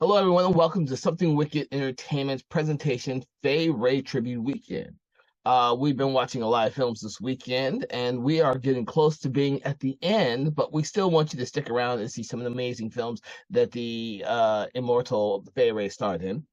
Hello, everyone, and welcome to Something Wicked Entertainment's presentation, Fay Wray Tribute Weekend. We've been watching a lot of films this weekend, and we are getting close to being at the end, but we still want you to stick around and see some of the amazing films that the immortal Fay Wray starred in.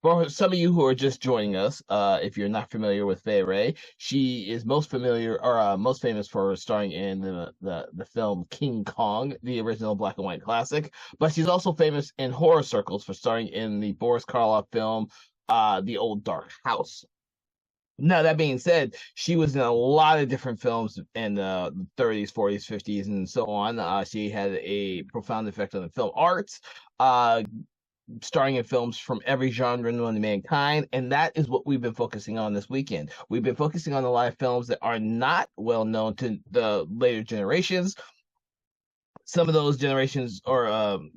For some of you who are just joining us, if you're not familiar with Fay Wray, she is most familiar or most famous for starring in the film King Kong, the original black and white classic. But she's also famous in horror circles for starring in the Boris Karloff film, The Old Dark House. Now, that being said, she was in a lot of different films in the 30s, 40s, 50s, and so on. She had a profound effect on the film arts. Uh, Starring in films from every genre known to mankind, and that is what we've been focusing on this weekend. We've been focusing on a lot of films that are not well known to the later generations. Some of those generations or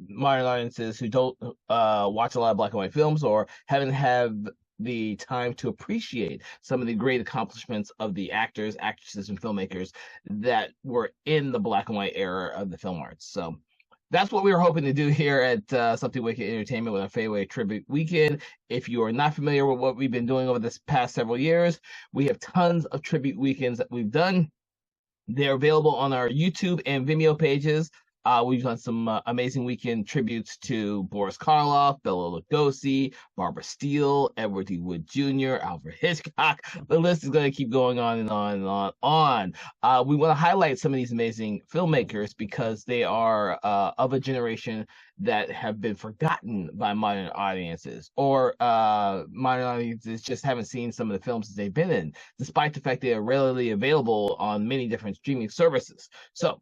modern audiences who don't watch a lot of black and white films or haven't had the time to appreciate some of the great accomplishments of the actors, actresses, and filmmakers that were in the black and white era of the film arts. So that's what we were hoping to do here at Something Wicked Entertainment with our Fay Wray Tribute Weekend. If you are not familiar with what we've been doing over this past several years, we have tons of tribute weekends that we've done. They're available on our YouTube and Vimeo pages. We've done some amazing weekend tributes to Boris Karloff, Bela Lugosi, Barbara Steele, Edward D. Wood Jr., Alfred Hitchcock. The list is going to keep going on and on and on. We want to highlight some of these amazing filmmakers because they are of a generation that have been forgotten by modern audiences, or modern audiences just haven't seen some of the films that they've been in, despite the fact they are readily available on many different streaming services. So,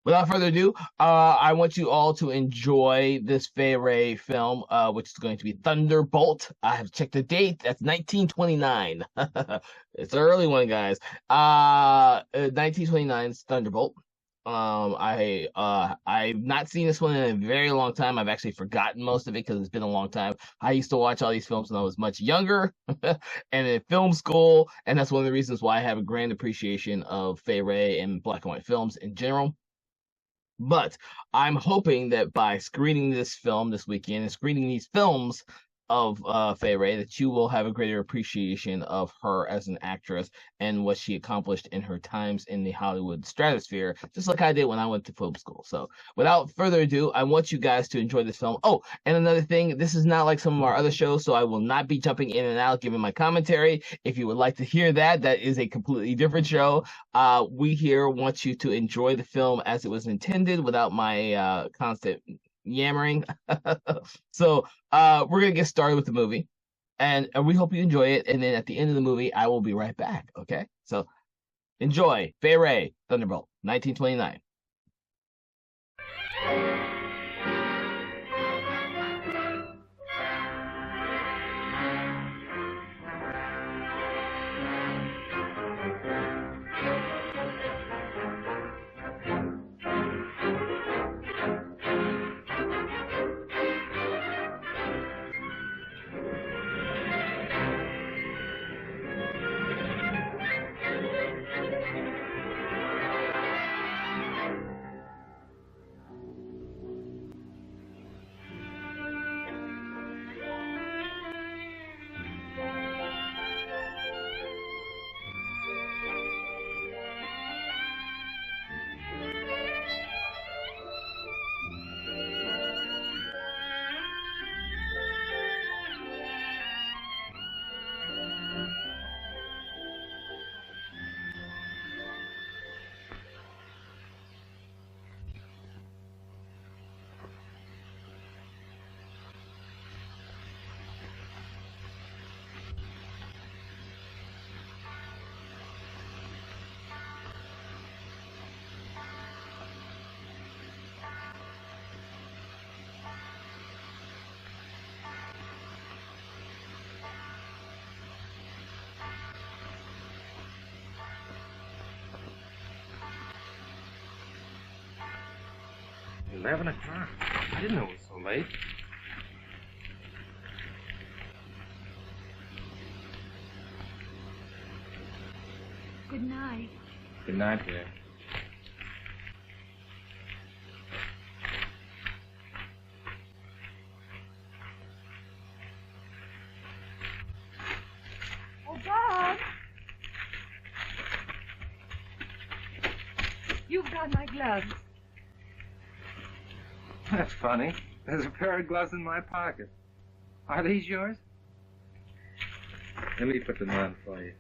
without further ado, I want you all to enjoy this Fay Wray film, which is going to be Thunderbolt. I have checked the date. That's 1929. It's an early one, guys. 1929's Thunderbolt. I've not seen this one in a very long time. I've actually forgotten most of it because it's been a long time. I used to watch all these films when I was much younger and in film school, and that's one of the reasons why I have a grand appreciation of Fay Wray and black and white films in general. But I'm hoping that by screening this film this weekend and screening these films of Fay Wray, that you will have a greater appreciation of her as an actress and what she accomplished in her times in the Hollywood stratosphere, just like I did when I went to film school. So without further ado, I want you guys to enjoy this film. Oh, and another thing, this is not like some of our other shows, so I will not be jumping in and out giving my commentary. If you would like to hear that, that is a completely different show. We here want you to enjoy the film as it was intended without my constant yammering. So we're gonna get started with the movie, and we hope you enjoy it. And then at the end of the movie, I will be right back. Okay, so enjoy Fay Wray, Thunderbolt, 1929. 11 o'clock. I didn't know it was so late. Good night. Good night, dear. You've got my gloves. That's funny. There's a pair of gloves in my pocket. Are these yours? Let me put them on for you.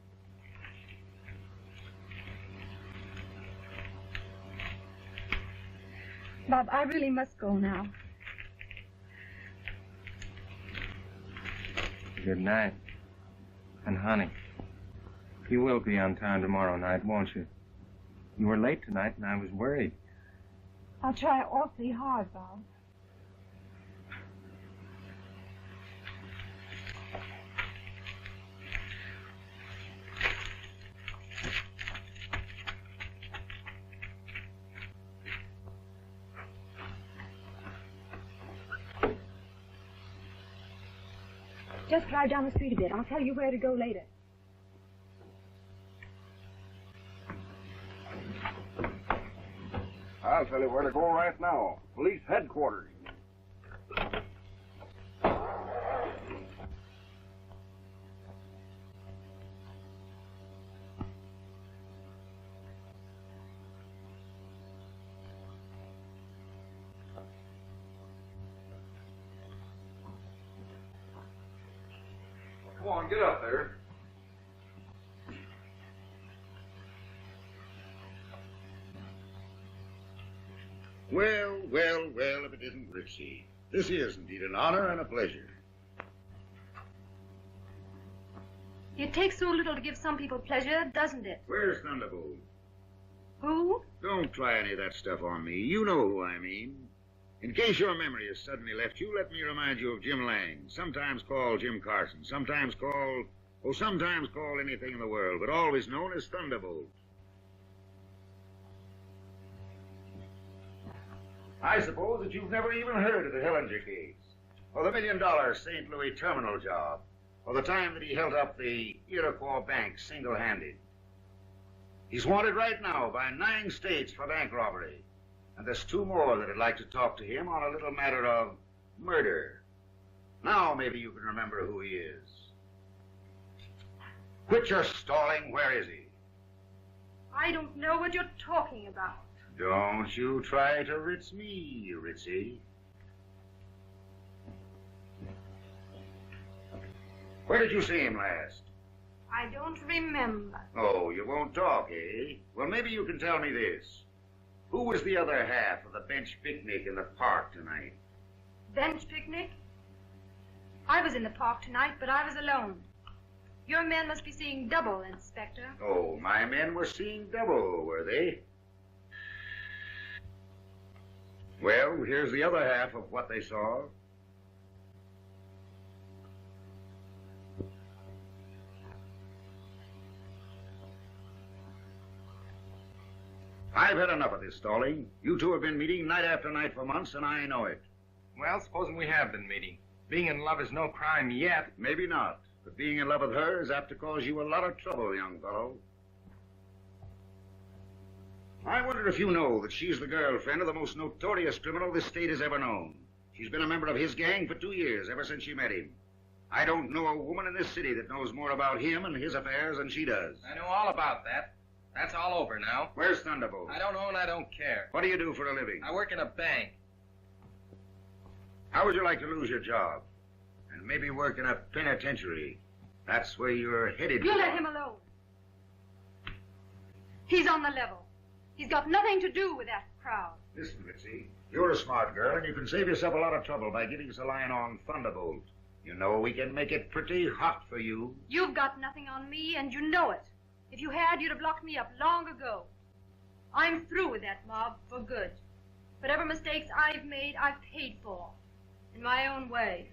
Bob, I really must go now. Good night. And honey, you will be on time tomorrow night, won't you? You were late tonight and I was worried. I'll try awfully hard, Bob. Just drive down the street a bit. I'll tell you where to go later. I'll tell you where to go right now. Police headquarters. Come on, get up there. Well, well, well, if it isn't Ritchie. This is indeed an honor and a pleasure. It takes so little to give some people pleasure, doesn't it? Where's Thunderbolt? Who? Don't try any of that stuff on me. You know who I mean. In case your memory has suddenly left you, let me remind you of Jim Lang, sometimes called Jim Carson, sometimes called anything in the world, but always known as Thunderbolt. I suppose that you've never even heard of the Hellinger case, or the $1 million St. Louis terminal job, or the time that he held up the Iroquois Bank single-handed. He's wanted right now by 9 states for bank robbery, and there's 2 more that would like to talk to him on a little matter of murder. Now maybe you can remember who he is. Quit your stalling. Where is he? I don't know what you're talking about. Don't you try to ritz me, Ritzy. Where did you see him last? I don't remember. Oh, you won't talk, eh? Well, maybe you can tell me this. Who was the other half of the bench picnic in the park tonight? Bench picnic? I was in the park tonight, but I was alone. Your men must be seeing double, Inspector. Oh, my men were seeing double, were they? Well, here's the other half of what they saw. I've had enough of this stalling. You two have been meeting night after night for months, and I know it. Well, supposing we have been meeting. Being in love is no crime yet. Maybe not, but being in love with her is apt to cause you a lot of trouble, young fellow. I wonder if you know that she's the girlfriend of the most notorious criminal this state has ever known. She's been a member of his gang for 2 years, ever since she met him. I don't know a woman in this city that knows more about him and his affairs than she does. I know all about that. That's all over now. Where's Thunderbolt? I don't know and I don't care. What do you do for a living? I work in a bank. How would you like to lose your job? And maybe work in a penitentiary. That's where you're headed. You let him alone. He's on the level. He's got nothing to do with that crowd. Listen, Mitzi, you're a smart girl, and you can save yourself a lot of trouble by giving us a line on Thunderbolt. You know we can make it pretty hot for you. You've got nothing on me, and you know it. If you had, you'd have locked me up long ago. I'm through with that mob for good. Whatever mistakes I've made, I've paid for. In my own way.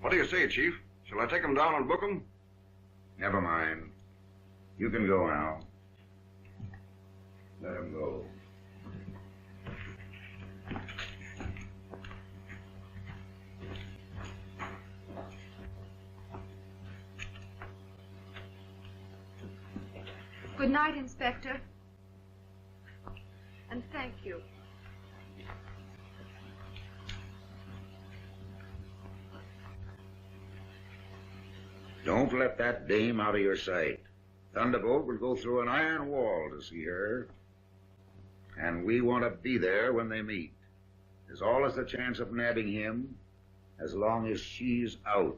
What do you say, Chief? Shall I take him down and book him? Never mind. You can go now. Let him go. Good night, Inspector. And thank you. Don't let that dame out of your sight. Thunderbolt will go through an iron wall to see her. And we want to be there when they meet. There's always the chance of nabbing him as long as she's out.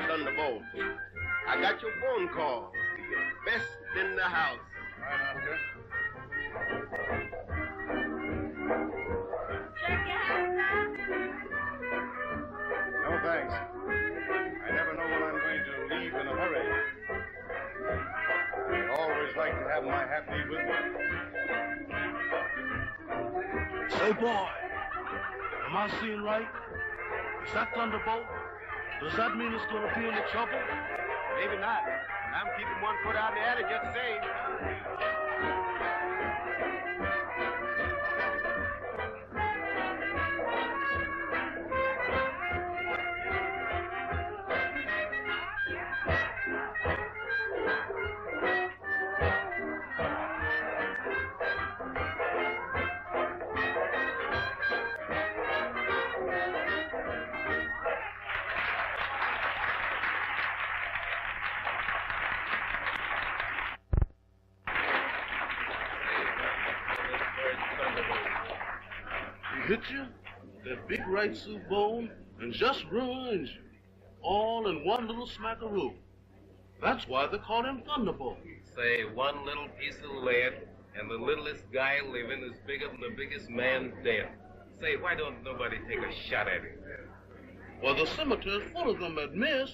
Thunderbolt. I got your phone call. You're best in the house. Right, Oscar. No, thanks. I never know when I'm going to leave in a hurry. I always like to have my happy with me. Hey, boy. Am I seeing right? Is that Thunderbolt? Does that mean it's going to be in trouble? Maybe not. I'm keeping one foot out in the alley just the same. Hit you, that big right suit bone, and just ruined you. All in one little smackaroo. That's why they call him Thunderbolt. Say, one little piece of lead, and the littlest guy living is bigger than the biggest man dead. Say, why don't nobody take a shot at him? Well, the cemetery's full of them that miss.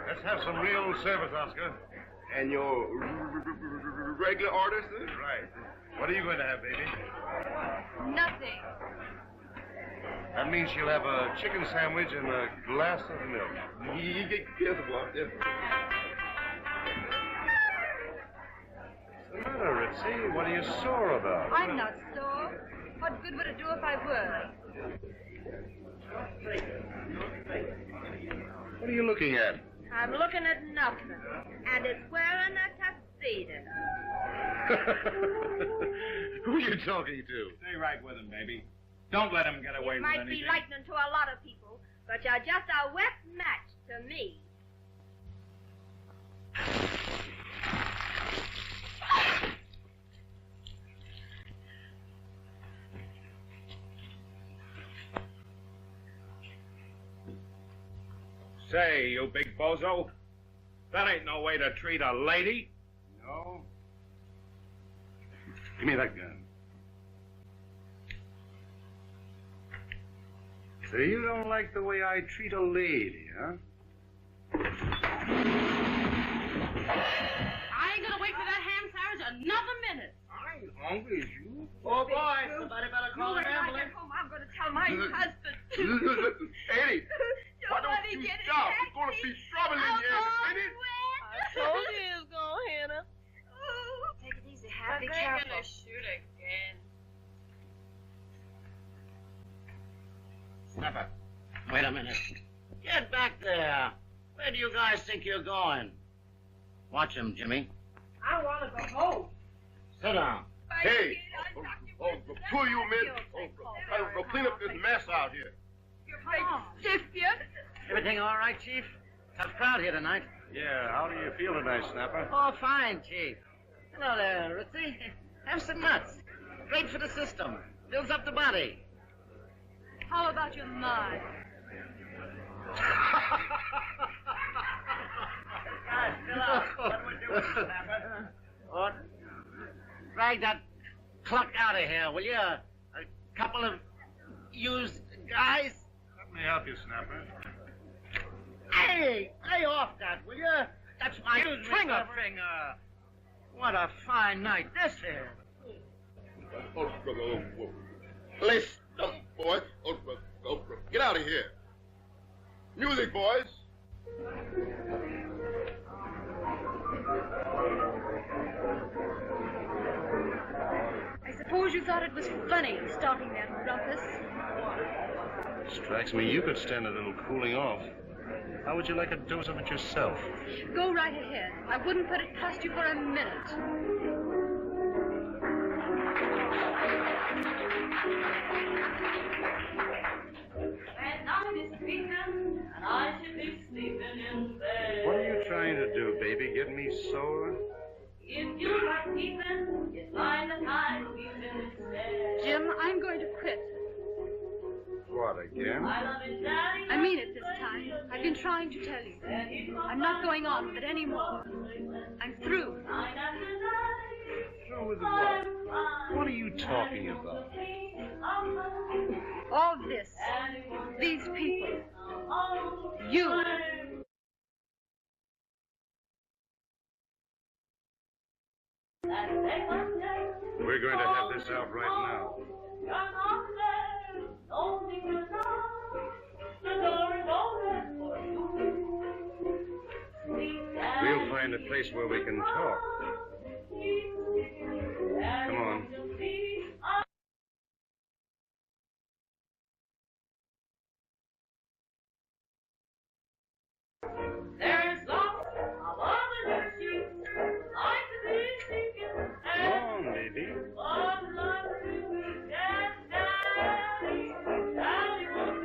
Let's have some real service, Oscar. And your regular orders, sir? Right. What are you going to have, baby? Nothing. That means she'll have a chicken sandwich and a glass of milk. Yes, boss, yes. What's the matter, Ritzy? What are you sore about? I'm not sore. What good would it do if I were? What are you looking at? I'm looking at nothing. And it's wearing a tuxedo. Who are you talking to? Stay right with him, baby. Don't let him get away It with might anything. be lightning to a lot of people, but you're just a wet match to me. Say, you big bozo, that ain't no way to treat a lady. No? Give me that gun. So you don't like the way I treat a lady, huh? I ain't gonna wait for that ham sandwich another minute. I ain't hungry as you. Oh, boy, somebody better call an When I ambulance. get home, I'm going to tell my husband. Eddie, why don't Somebody you get a stop? taxi. It's going to be trouble in I'm here. going Ain't it? I told you he was gonna hit her. Take it easy, Happy. But they're gonna shoot again. Snapper, wait a minute. Get back there. Where do you guys think you're going? Watch him, Jimmy. I wanna go home. Sit down. Hey, two of you men, go clean up this mess out here. Stiff you. Everything all right, Chief? Tough crowd here tonight. Yeah, how do you feel tonight, Snapper? Oh, fine, Chief. Hello there, Ritzy. Have some nuts. Great for the system. Builds up the body. How about your mind? Guys, chill out. What we doing, Snapper? What? Drag that cluck out of here, will you? A couple of used guys? Let me help you, Snapper. Hey, lay off that, will you? That's my stringer finger. What a fine night this is. Listen, boys. Get out of here. Music, boys. I suppose you thought it was funny starting that ruckus. Strikes me you could stand a little cooling off. How would you like a dose of it yourself? Go right ahead. I wouldn't put it past you for a minute. And now this weekend, and I should be sleeping in bed. What are you trying to do, baby? Get me sore? If you like keeping, you find the time to weeping instead. Jim, I'm going to quit. What, again? I love it, Daddy. I mean it this time. I've been trying to tell you. I'm not going on with it anymore. I'm through. Through with what? What are you talking about? All this. These people. You. We're going to have this out right now. We'll find a place where we can talk. Come on. There's lots of other issues like to be thinking. Come on, baby. One love to Daddy, Daddy wants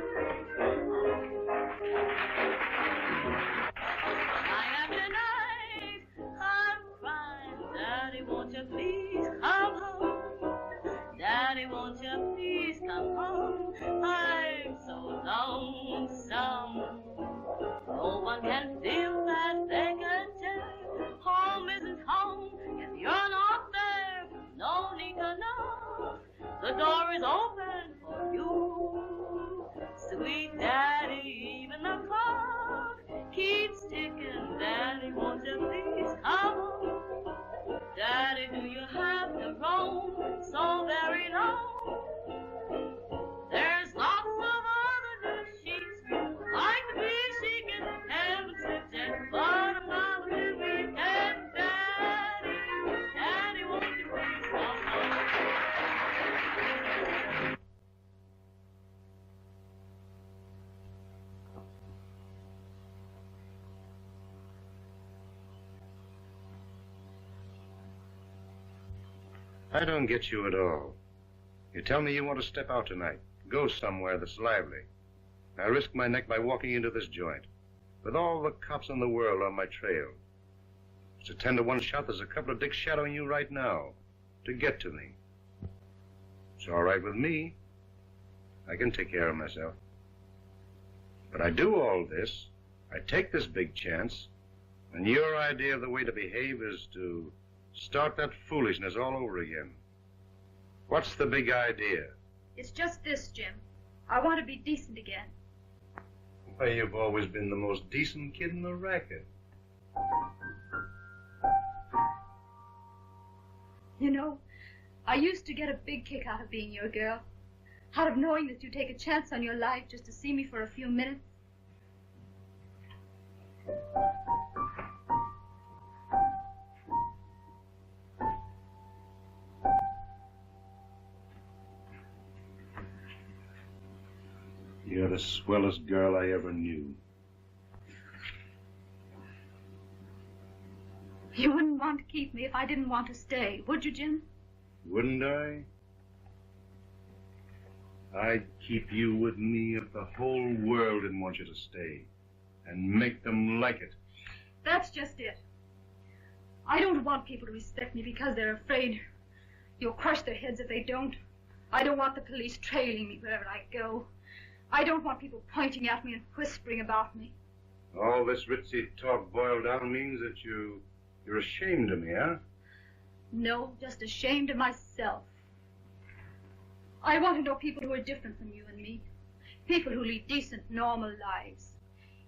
night after night, I'm crying. Daddy, won't you please come home? Daddy, won't you please come home? I'm so lonesome. No one can feel that they can tell. Home isn't home if you're not there. No need to know. The door is open for you. Sweet Daddy, even the clock keeps ticking. Daddy, won't you please come home? Daddy, do you have to roam so very long? There's lots of other sheets like to be seeking heaven's reject, but I'm not with weekend. Daddy, Daddy, won't you please come home? I don't get you at all. You tell me you want to step out tonight, go somewhere that's lively. I risk my neck by walking into this joint, with all the cops in the world on my trail. It's a 10 to 1 shot. There's a couple of dicks shadowing you right now to get to me. It's all right with me. I can take care of myself. But I do all this, I take this big chance, and your idea of the way to behave is to start that foolishness all over again. What's the big idea? It's just this, Jim. I want to be decent again. Why, you've always been the most decent kid in the racket. You know, I used to get a big kick out of being your girl. Out of knowing that you take a chance on your life just to see me for a few minutes. You're the swellest girl I ever knew. You wouldn't want to keep me if I didn't want to stay, would you, Jim? Wouldn't I? I'd keep you with me if the whole world didn't want you to stay. And make them like it. That's just it. I don't want people to respect me because they're afraid you'll crush their heads if they don't. I don't want the police trailing me wherever I go. I don't want people pointing at me and whispering about me. All this ritzy talk boiled down means that you're ashamed of me, huh? No, just ashamed of myself. I want to know people who are different from you and me. People who lead decent, normal lives.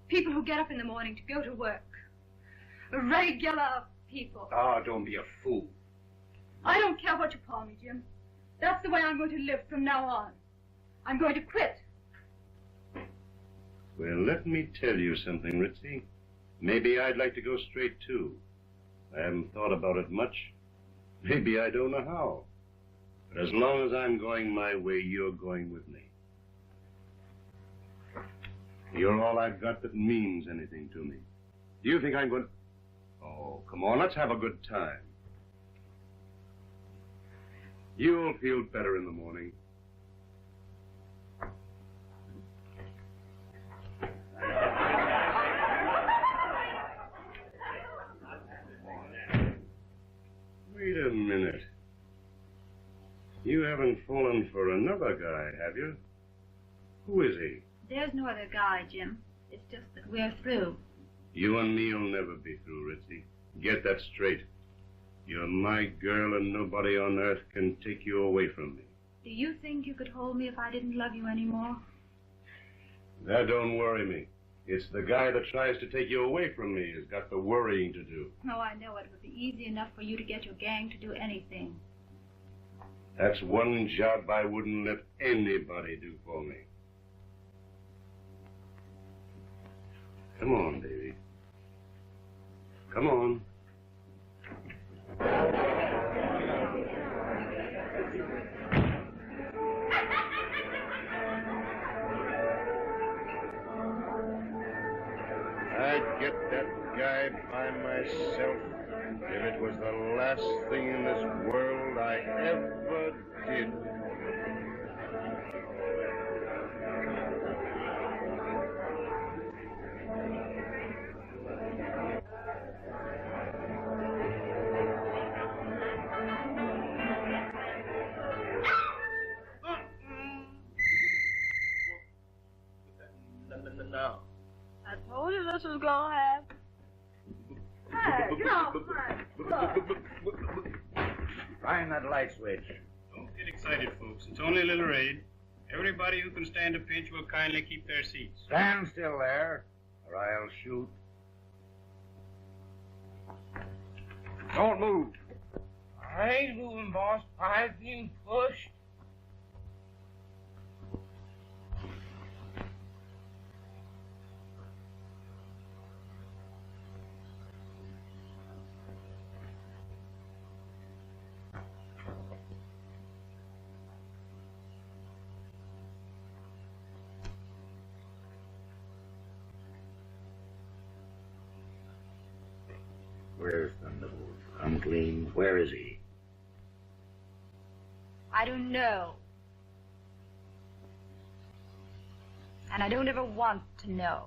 People who get up in the morning to go to work. Regular people. Ah, don't be a fool. I don't care what you call me, Jim. That's the way I'm going to live from now on. I'm going to quit. Well, let me tell you something, Ritzy. Maybe I'd like to go straight, too. I haven't thought about it much. Maybe I don't know how. But as long as I'm going my way, you're going with me. You're all I've got that means anything to me. Do you think I'm going... Oh, come on, let's have a good time. You'll feel better in the morning. Wait a minute. You haven't fallen for another guy, have you? Who is he? There's no other guy, Jim. It's just that we're through. You and me'll never be through, Ritzy. Get that straight. You're my girl and nobody on earth can take you away from me. Do you think you could hold me if I didn't love you anymore? That don't worry me. It's the guy that tries to take you away from me has got the worrying to do. Oh, I know. It would be easy enough for you to get your gang to do anything. That's one job I wouldn't let anybody do for me. Come on, baby. Come on. I'd get that guy by myself if it was the last thing in this world I ever did. No. I told you this was gonna happen. Hey, get off my Find that light switch. Don't get excited, folks. It's only a little raid. Everybody who can stand a pinch will kindly keep their seats. Stand still there, or I'll shoot. Don't move. I ain't moving, boss. I've been pushed. Where's Thunderbolt? Come clean. Where is he? I don't know. And I don't ever want to know.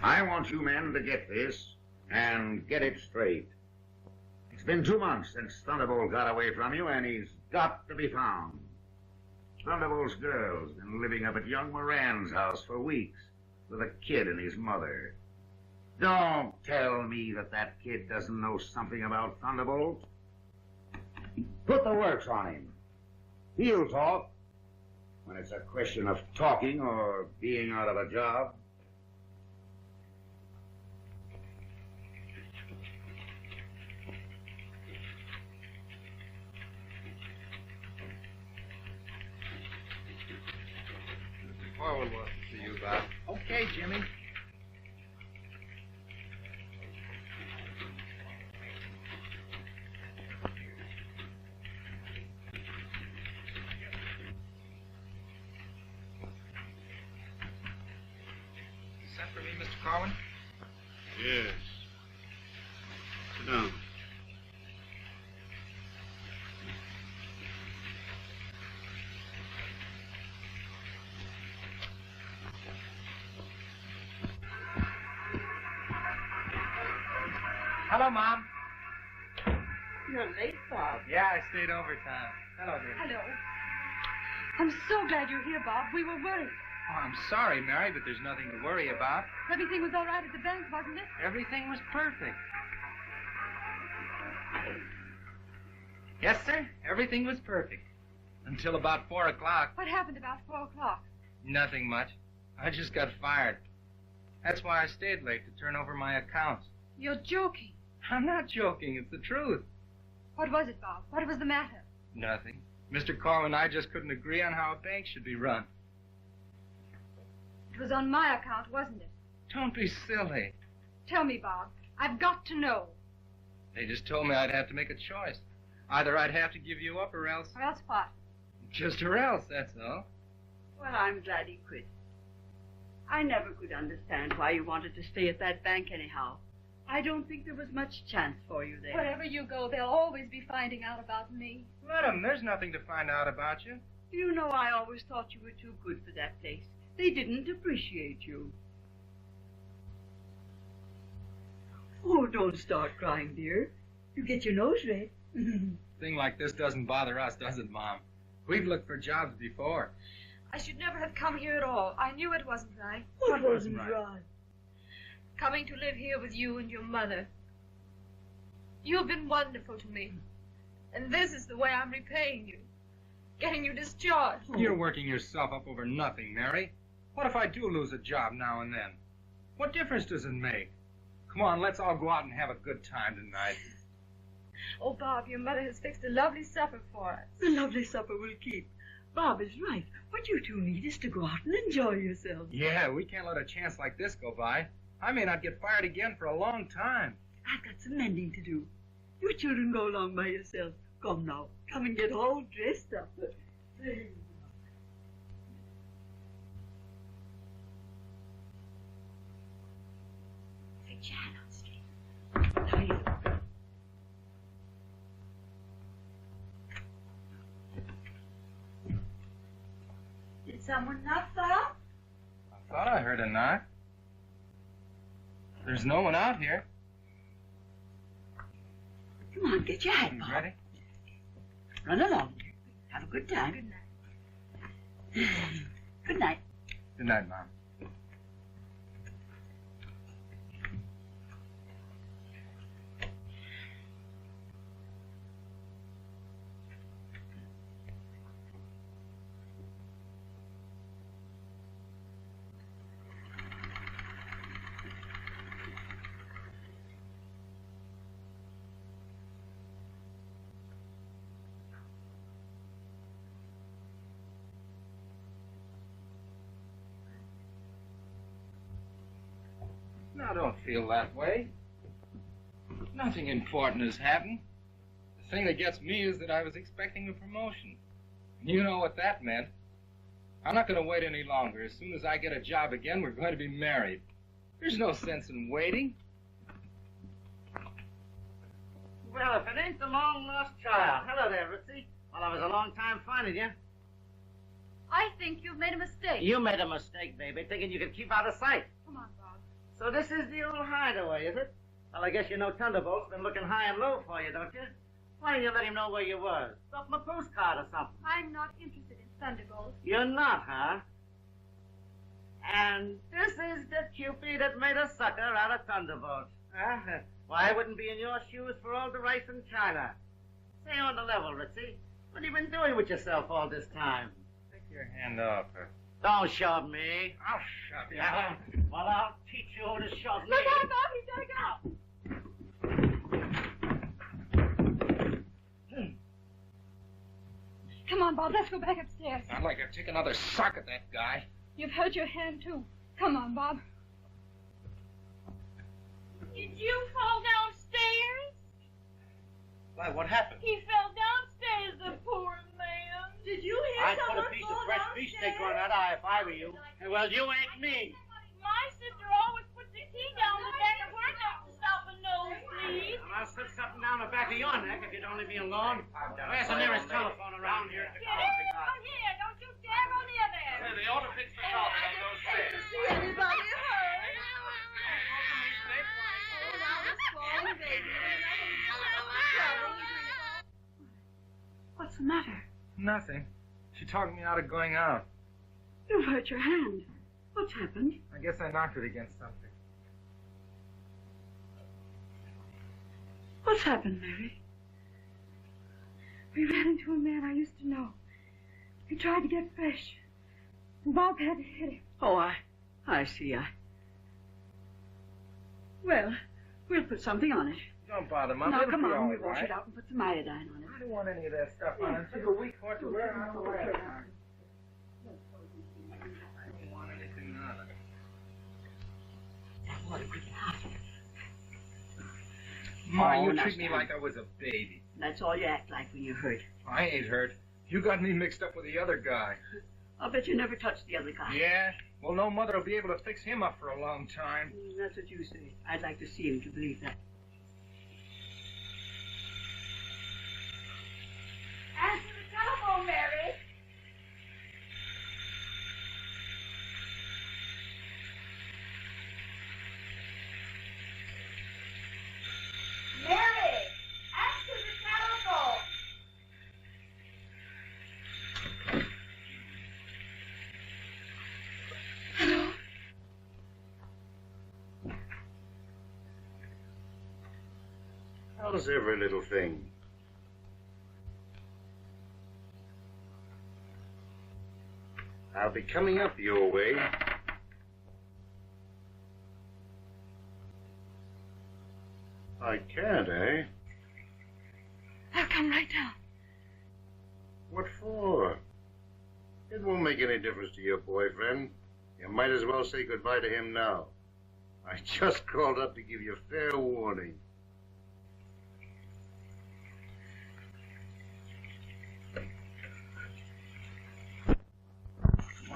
I want you men to get this and get it straight. It's been 2 months since Thunderbolt got away from you, and he's got to be found. Thunderbolt's girl's been living up at young Moran's house for weeks with a kid and his mother. Don't tell me that that kid doesn't know something about Thunderbolt. Put the works on him. He'll talk when it's a question of talking or being out of a job. Corwin wants to see you, Bob. Okay, Jimmy. Is that for me, Mr. Corwin? Yes. Sit down. Hello, Mom. You're late, Bob. Yeah, I stayed overtime. Hello, dear. Hello. I'm so glad you're here, Bob. We were worried. Oh, I'm sorry, Mary, but there's nothing to worry about. Everything was all right at the bank, wasn't it? Everything was perfect. Yes, sir. Everything was perfect. Until about 4 o'clock. What happened about 4 o'clock? Nothing much. I just got fired. That's why I stayed late to turn over my accounts. You're joking. I'm not joking. It's the truth. What was it, Bob? What was the matter? Nothing. Mr. Corwin and I just couldn't agree on how a bank should be run. It was on my account, wasn't it? Don't be silly. Tell me, Bob. I've got to know. They just told me I'd have to make a choice. Either I'd have to give you up or else... Or else what? Just or else, that's all. Well, I'm glad he quit. I never could understand why you wanted to stay at that bank anyhow. I don't think there was much chance for you there. Wherever you go, they'll always be finding out about me. Let 'em. There's nothing to find out about you. You know, I always thought you were too good for that place. They didn't appreciate you. Oh, don't start crying, dear. You get your nose red. Thing like this doesn't bother us, does it, Mom? We've looked for jobs before. I should never have come here at all. I knew it wasn't right. What wasn't right? Coming to live here with you and your mother. You've been wonderful to me. And this is the way I'm repaying you. Getting you discharged. You're working yourself up over nothing, Mary. What if I do lose a job now and then? What difference does it make? Come on, let's all go out and have a good time tonight. Oh, Bob, your mother has fixed a lovely supper for us. The lovely supper will keep. Bob is right. What you two need is to go out and enjoy yourselves. Yeah, we can't let a chance like this go by. I may not get fired again for a long time. I've got some mending to do. You children go along by yourselves. Come now. Come and get all dressed up. Did someone knock, Bob? I thought I heard a knock. There's no one out here. Come on, get your hat, You Bob. ready? Run along. Have a good time. Good night. Good night. Good night, Mom. Now, don't feel that way. Nothing important has happened. The thing that gets me is that I was expecting a promotion. You know what that meant. I'm not going to wait any longer. As soon as I get a job again, we're going to be married. There's no sense in waiting. Well, if it ain't the long-lost child. Hello there, Ritzy. Well, I was a long time finding you. I think you've made a mistake. You made a mistake, baby, thinking you could keep out of sight. Come on, Bob. So this is the old hideaway, is it? Well, I guess you know Thunderbolt's been looking high and low for you, don't you? Why don't you let him know where you was? Drop him a postcard or something. I'm not interested in Thunderbolt. You're not, huh? And this is the Cupid that made a sucker out of Thunderbolt. Huh? Why, I wouldn't be in your shoes for all the rice in China. Stay on the level, Ritzy. What have you been doing with yourself all this time? Take your hand off her. Don't shove me. I'll shove you. Well, I'll teach you who to shove me. Look out, Bob. He's got to go. Come on, Bob. Let's go back upstairs. I'd like to take another suck at that guy. You've hurt your hand, too. Come on, Bob. Did you fall downstairs? Why, what happened? He fell downstairs, the poor man. Did you hear I'd put someone a piece fall of fresh beef steak on that eye if I were you. Well, you ain't me. My sister always puts the key down the back of her neck to stop a nosebleed. Well, I'll slip something down the back of your neck if you'd only be alone. Where's the nearest telephone around here? Get in on here. Don't you dare go near there. Hey, they ought to fix the coffee on those stairs. See anybody hurt? What's the matter? Nothing. She talked me out of going out. You've hurt your hand. What's happened? I guess I knocked it against something. What's happened, Mary? We ran into a man I used to know. He tried to get fresh. And Bob had to hit him. Oh, I see. Well, we'll put something on it. Don't bother, Mom. Now, It'll come be on, all we'll wash right. it out and put some iodine on it. I don't want any of that stuff on it. It took a week for it to wear out the way. I don't want anything on it. What a good house. Ma, Oh, you now treat me stand. like I was a baby. That's all you act like when you're hurt. I ain't hurt. You got me mixed up with the other guy. I'll bet you never touched the other guy. Yeah? Well, no mother will be able to fix him up for a long time. That's what you say. I'd like to see him to believe that. Answer the telephone, Mary. Mary, answer the telephone. Hello. How's every little thing? I'll be coming up your way. I can't, eh? I'll come right down. What for? It won't make any difference to your boyfriend. You might as well say goodbye to him now. I just called up to give you fair warning.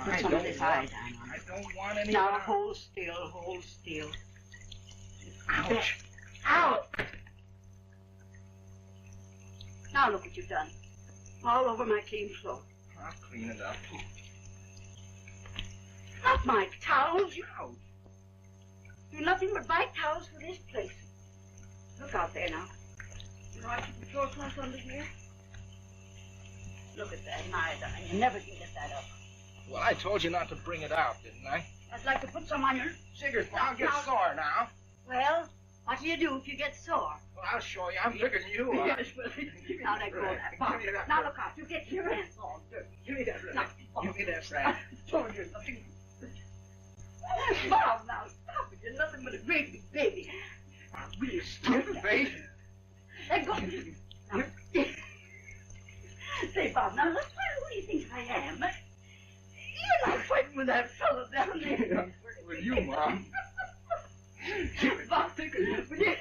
Put some of this iodine on I it. don't want any Now, of that. hold still, hold still. Ouch. Out! Now look what you've done. All over my clean floor. I'll clean it up. Not my towels, you know. Do nothing but buy towels for this place. Look out there now. You know I keep the floor cloth under here? Look at that iodine. You never can get that up. Well, I told you not to bring it out, didn't I? I'd like to put some on your... Figures, I'll get sore now. Well, what do you do if you get sore? Well, I'll show you. I'm bigger than you are. Yes, well, now let go of that box. Give me that Now rat. look out. You get your hands all dirty. Give me that Now, rat. Give me that rat. I told you nothing. Bob, now stop it. You're nothing but a great big baby. Now, will you stop that? Faye. Let go. Now, say, Bob, now look, who do you think I am? You're not fighting with that fellow down there. I'm fighting with you, Mom. Bob, will you...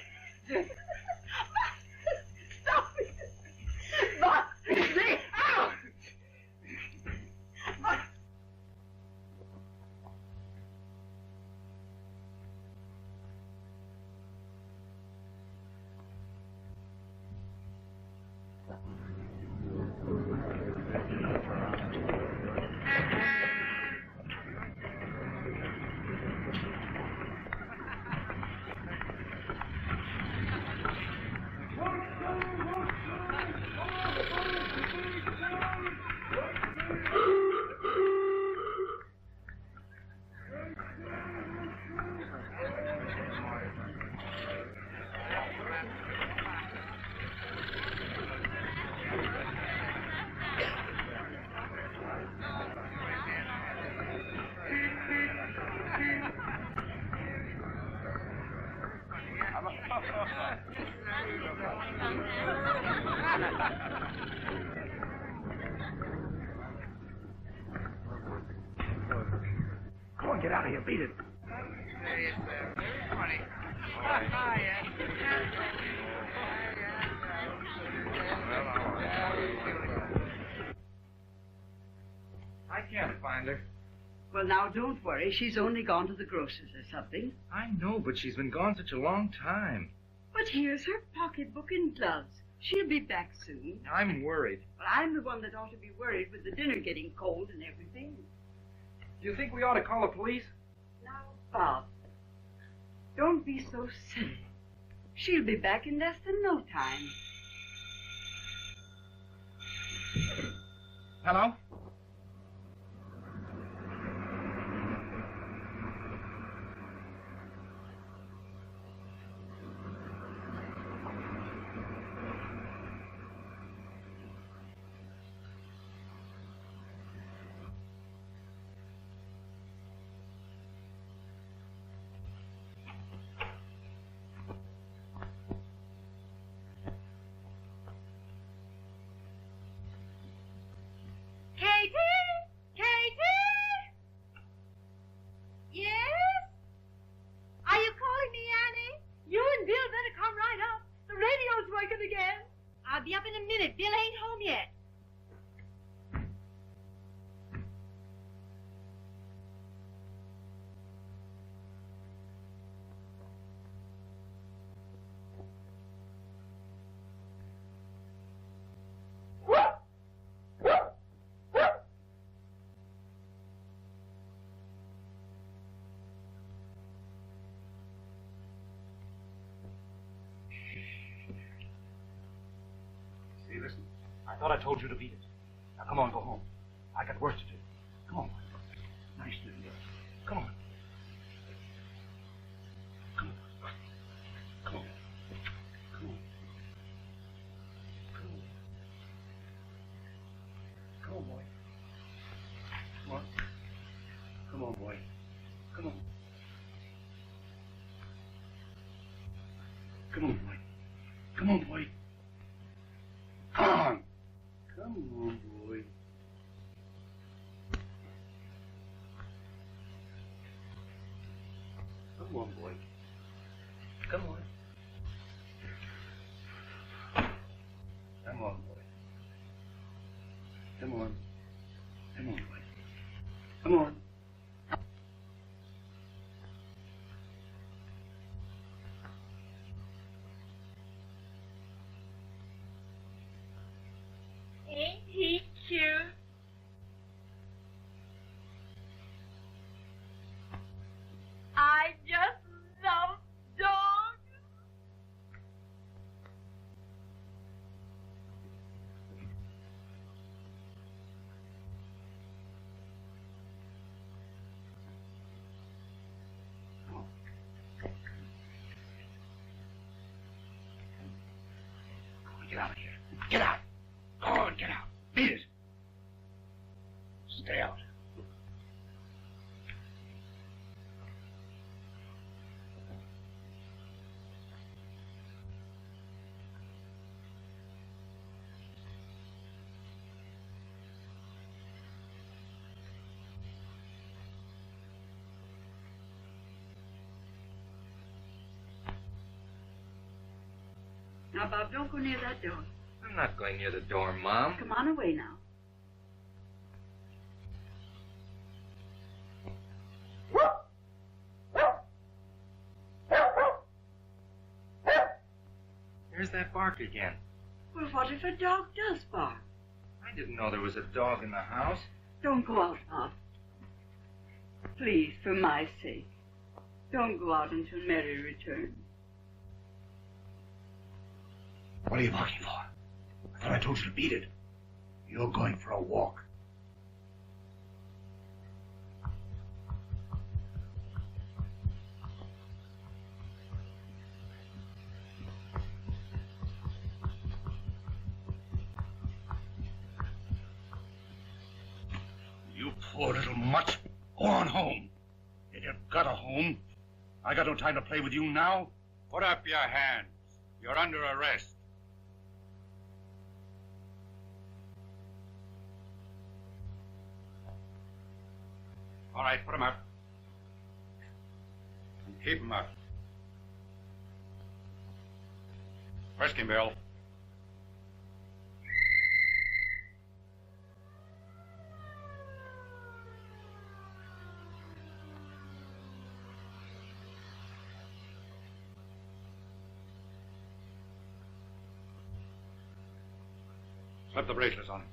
Stop it. Bob, stay out. Bob. Come on, get out of here. Beat it. I can't find her. Well, now, don't worry. She's only gone to the grocer's or something. I know, but she's been gone such a long time. But here's her pocketbook and gloves. She'll be back soon. I'm worried. Well, I'm the one that ought to be worried with the dinner getting cold and everything. Do you think we ought to call the police? Now, Bob, don't be so silly. She'll be back in less than no time. Hello? I'll be up in a minute. Bill ain't home yet. See, listen. I thought I told you to beat it. Now, come on, go home. I got work to do. Come on. Nice little girl. Come on. Come on. Come on. Come on. Come on. Come on, boy. Come on. Come on, boy. Come on. Come on, boy. Come on, boy. Come on. Come on, boy. Come on, boy. Come on. Come on, boy. Come on. Come on, boy. Come on. Ain't he cute? I just love dogs. Get out of here. Get out. Go on, get out. Beat it. Stay out. Now, Bob, don't go near that door. I'm not going near the door, Mom. Come on away now. Here's that bark again. Well, what if a dog does bark? I didn't know there was a dog in the house. Don't go out, Bob. Please, for my sake. Don't go out until Mary returns. What are you barking for? I thought I told you to beat it. You're going for a walk. You poor little mutt. Go on home. If you've got a home. I got no time to play with you now. Put up your hands. You're under arrest. All right, put him up. And keep him up. Frisk him, Bill. Slip the bracelets on him.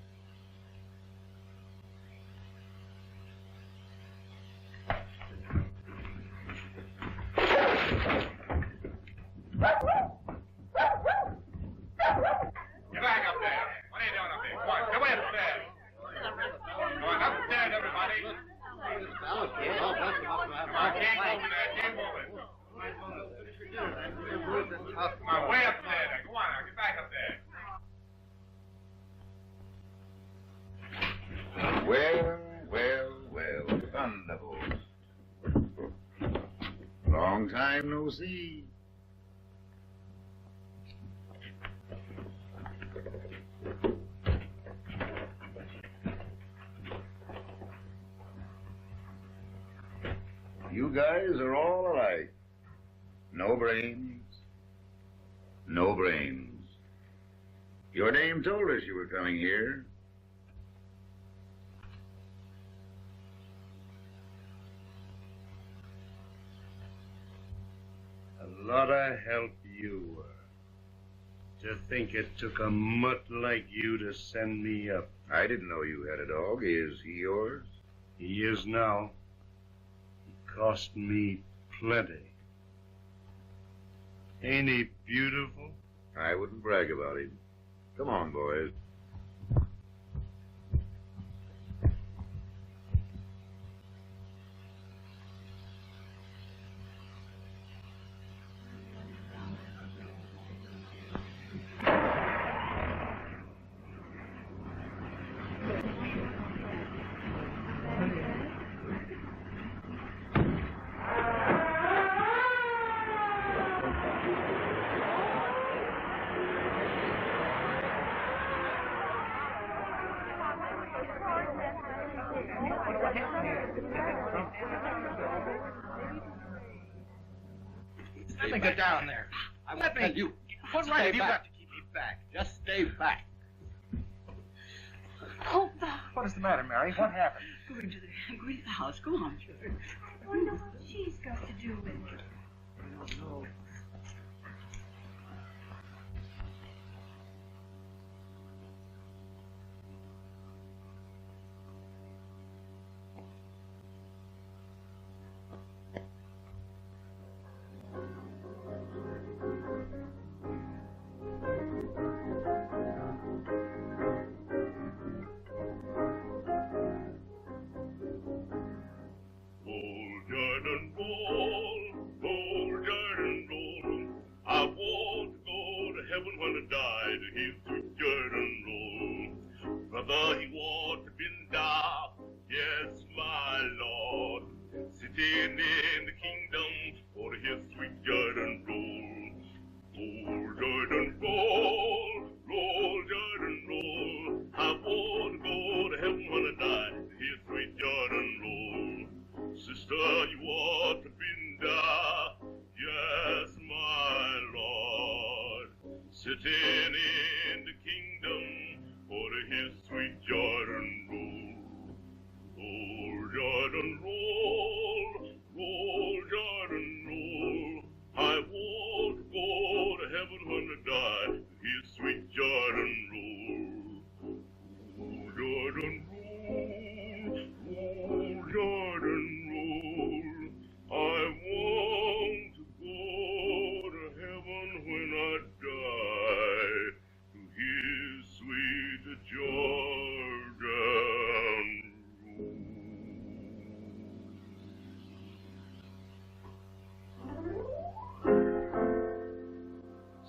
Get back up there. What are you doing up there? Come on, come upstairs. Come on, upstairs, everybody. Come on, keep moving there, keep moving. Come on, way up there. Go on now, get back up there. Well, well, well, Thunderbolt. Long time no see. You guys are all alike. No brains. No brains. Your name told us you were coming here. A lot of help you were. To think it took a mutt like you to send me up. I didn't know you had a dog. Is he yours? He is now. He cost me plenty. Ain't he beautiful? I wouldn't brag about him. Come on, boys. Let me get down there. Let me. You. What right have you got to keep me back? Just stay back. Oh, Bob. What is the matter, Mary? What happened? Go into the house. Go on. I wonder what she's got to do with it. I don't know.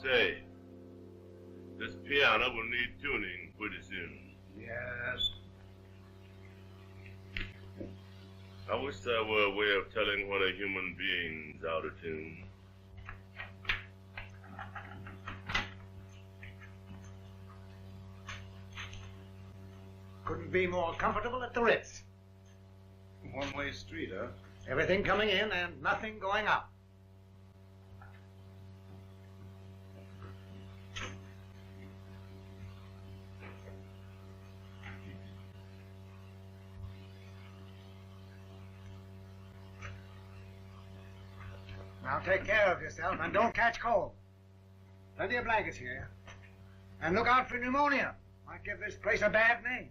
Say, this piano will need tuning pretty soon. Yes. I wish there were a way of telling when a human being's out of tune. Couldn't be more comfortable at the Ritz. One-way street, huh? Everything coming in and nothing going out. Now take care of yourself and don't catch cold. Plenty of blankets here. And look out for pneumonia. Might give this place a bad name.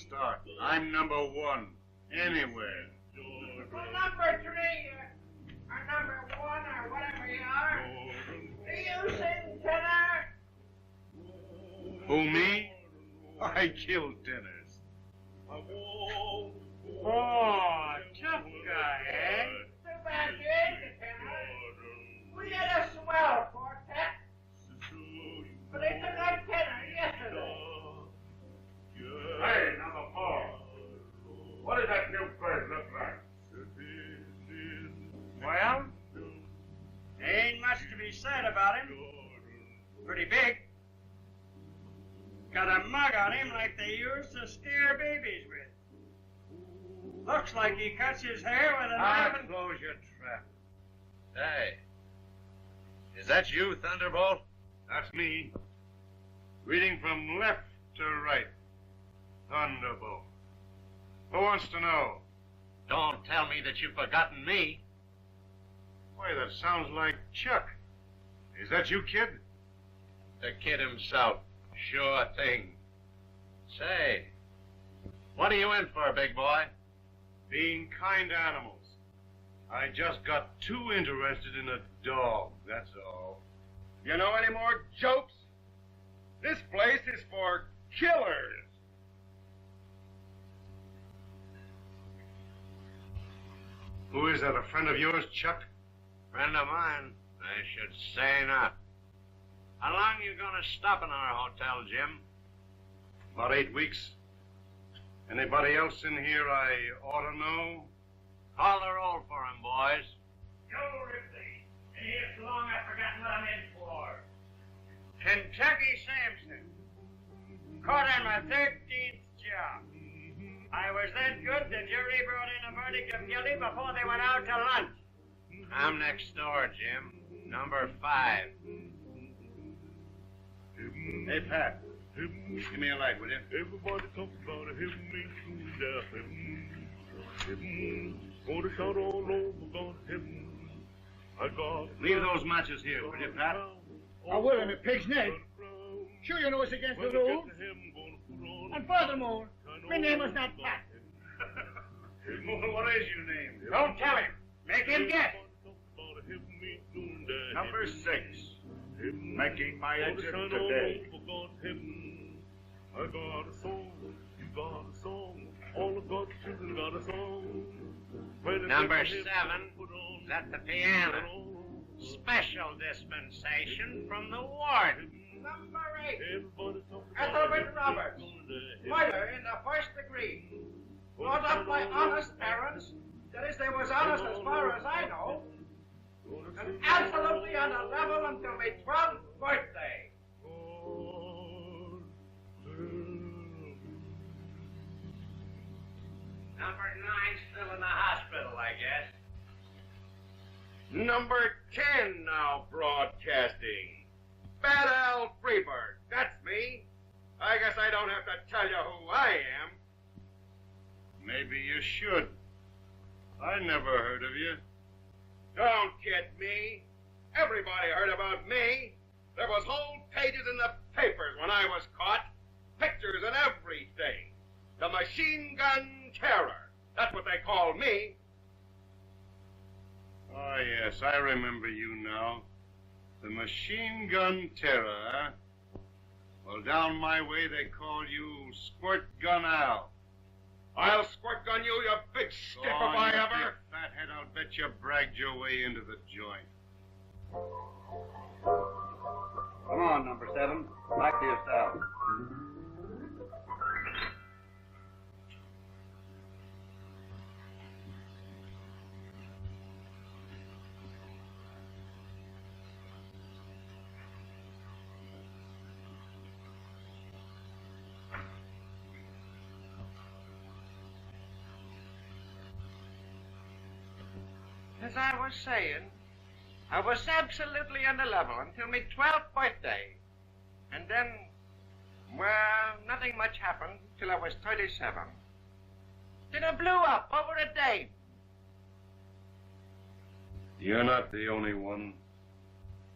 Start. I'm number one. Anywhere. Well, number three, or number one, or whatever you are. Do you sing tenor? Who, me? I killed tenors. Oh, tough guy, eh? Too bad you ain't a tenor. We had a swell quartet. But they took that tenor yesterday. Hey, number 4. What does that new bird look like? Well, ain't much to be said about him. Pretty big. Got a mug on him like they used to scare babies with. Looks like he cuts his hair with a knife and... Close your trap. Hey, is that you, Thunderbolt? That's me. Reading from left to right. Thunderbolt. Who wants to know? Don't tell me that you've forgotten me. Why, that sounds like Chuck. Is that you, kid? The kid himself. Sure thing. Say, what are you in for, big boy? Being kind to animals. I just got too interested in a dog, that's all. You know any more jokes? This place is for killers. Who is that, a friend of yours, Chuck? Friend of mine, I should say not. How long you gonna stop in our hotel, Jim? About 8 weeks. Anybody else in here I ought to know? Call the roll for him, boys. Joe Ripley. Been here so long I've forgotten what I'm in for. Kentucky Sampson. Caught on my 13th job. I was that good the jury brought in a verdict of guilty before they went out to lunch. I'm next door, Jim. Number 5. Hey, Pat. Give me a light, will you? Everybody talks about it. Gonna shout all over God, heaven. I got. Leave those matches here, will you, Pat? I will in a pig's neck. Sure you know it's against the rules. And furthermore, my name is not Pat. What is your name? Don't tell him. Make him guess. Number 6. Making my exit today. I got a song, you got a song, all of God's children got a song. Number 7 is at the piano. Special dispensation from the warden. Number 8. Ethelbert Roberts. Murder in the first degree. Brought up by honest parents. That is, they was honest as far as I know. And absolutely on a level until my 12th birthday. Number 9's still in the hospital, I guess. Number 10 now broadcasting. Bad Al Freebird. That's me. I guess I don't have to tell you who I am. Maybe you should. I never heard of you. Don't kid me. Everybody heard about me. There was whole pages in the papers when I was caught. Pictures and everything. The Machine Gun Terror. That's what they call me. Oh, yes, I remember you now. The Machine Gun Terror, huh? Well, down my way, they call you Squirt Gun Al. I'll squirt gun you, you big stiff, if I ever... Fathead, I'll bet you bragged your way into the joint. Come on, number 7. Back to your cell. As I was saying, I was absolutely on the level until my 12th birthday. And then, well, nothing much happened till I was 37. Then I blew up over a dame. You're not the only one.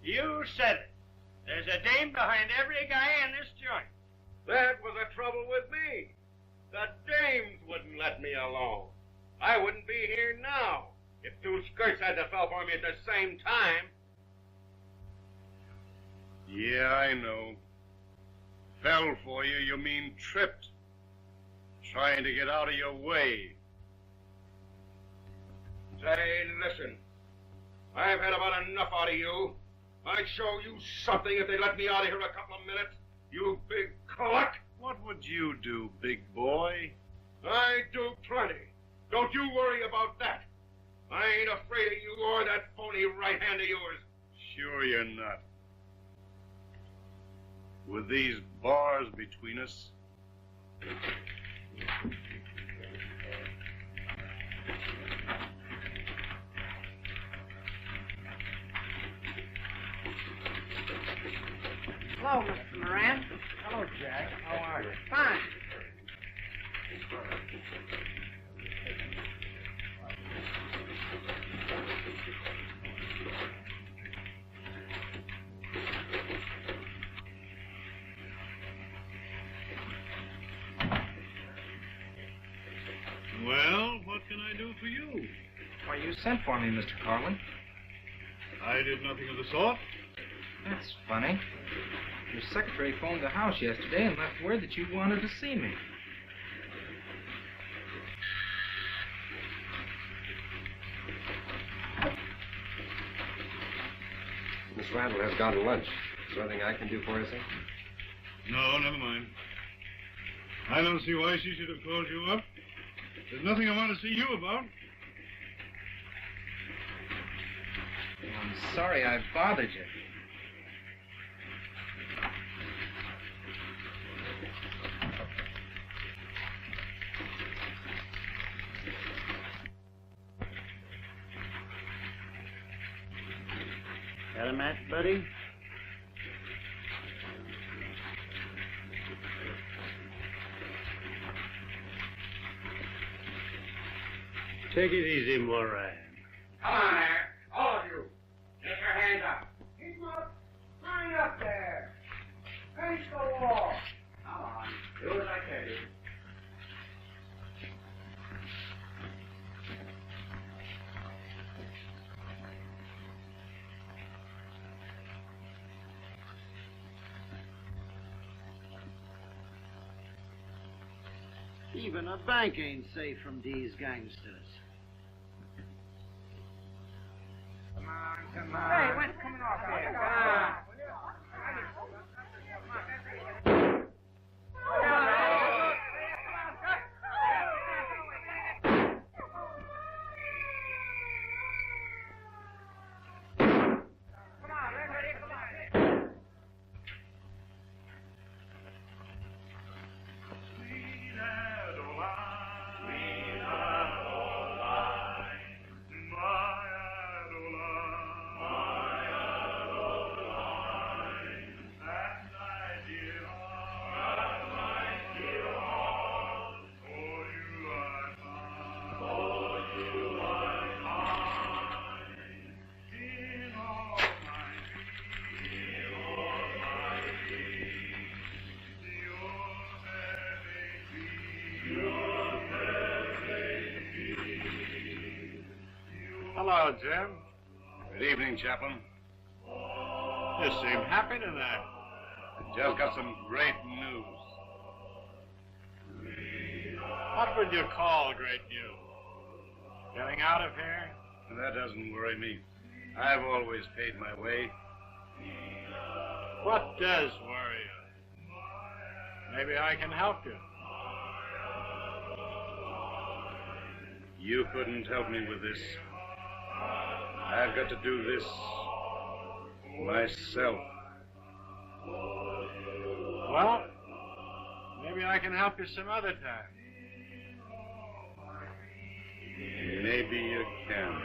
You said it. There's a dame behind every guy in this joint. That was the trouble with me. The dames wouldn't let me alone. I wouldn't be here now if 2 skirts had to fell for me at the same time. Yeah, I know. Fell for you, you mean tripped. Trying to get out of your way. Say, listen. I've had about enough out of you. I'd show you something if they let me out of here a couple of minutes. You big cluck. What would you do, big boy? I do plenty. Don't you worry about that. I ain't afraid of you or that phony right hand of yours. Sure you're not. With these bars between us. Hello, Mr. Moran. Hello, Jack. How are you? Fine. Well, what can I do for you? Why, you sent for me, Mr. Carlin. I did nothing of the sort. That's funny. Your secretary phoned the house yesterday and left word that you wanted to see me. Miss Randall has gone to lunch. Is there anything I can do for her, sir? No, never mind. I don't see why she should have called you up. There's nothing I want to see you about. I'm sorry I bothered you. Got a match, buddy? Take it easy, Moran. Come on there. All of you. Get your hands up. Keep them up. Line up there. Face the wall. Come on. Do as I tell you. Even a bank ain't safe from these gangsters. Come on, come on. Hey, what's coming off here? Come on. Hello, Jim. Good evening, Chaplain. You seem happy tonight. Just got some great news. What would you call great news? Getting out of here? That doesn't worry me. I've always paid my way. What does worry you? Maybe I can help you. You couldn't help me with this. I've got to do this myself. Well, maybe I can help you some other time. Maybe you can.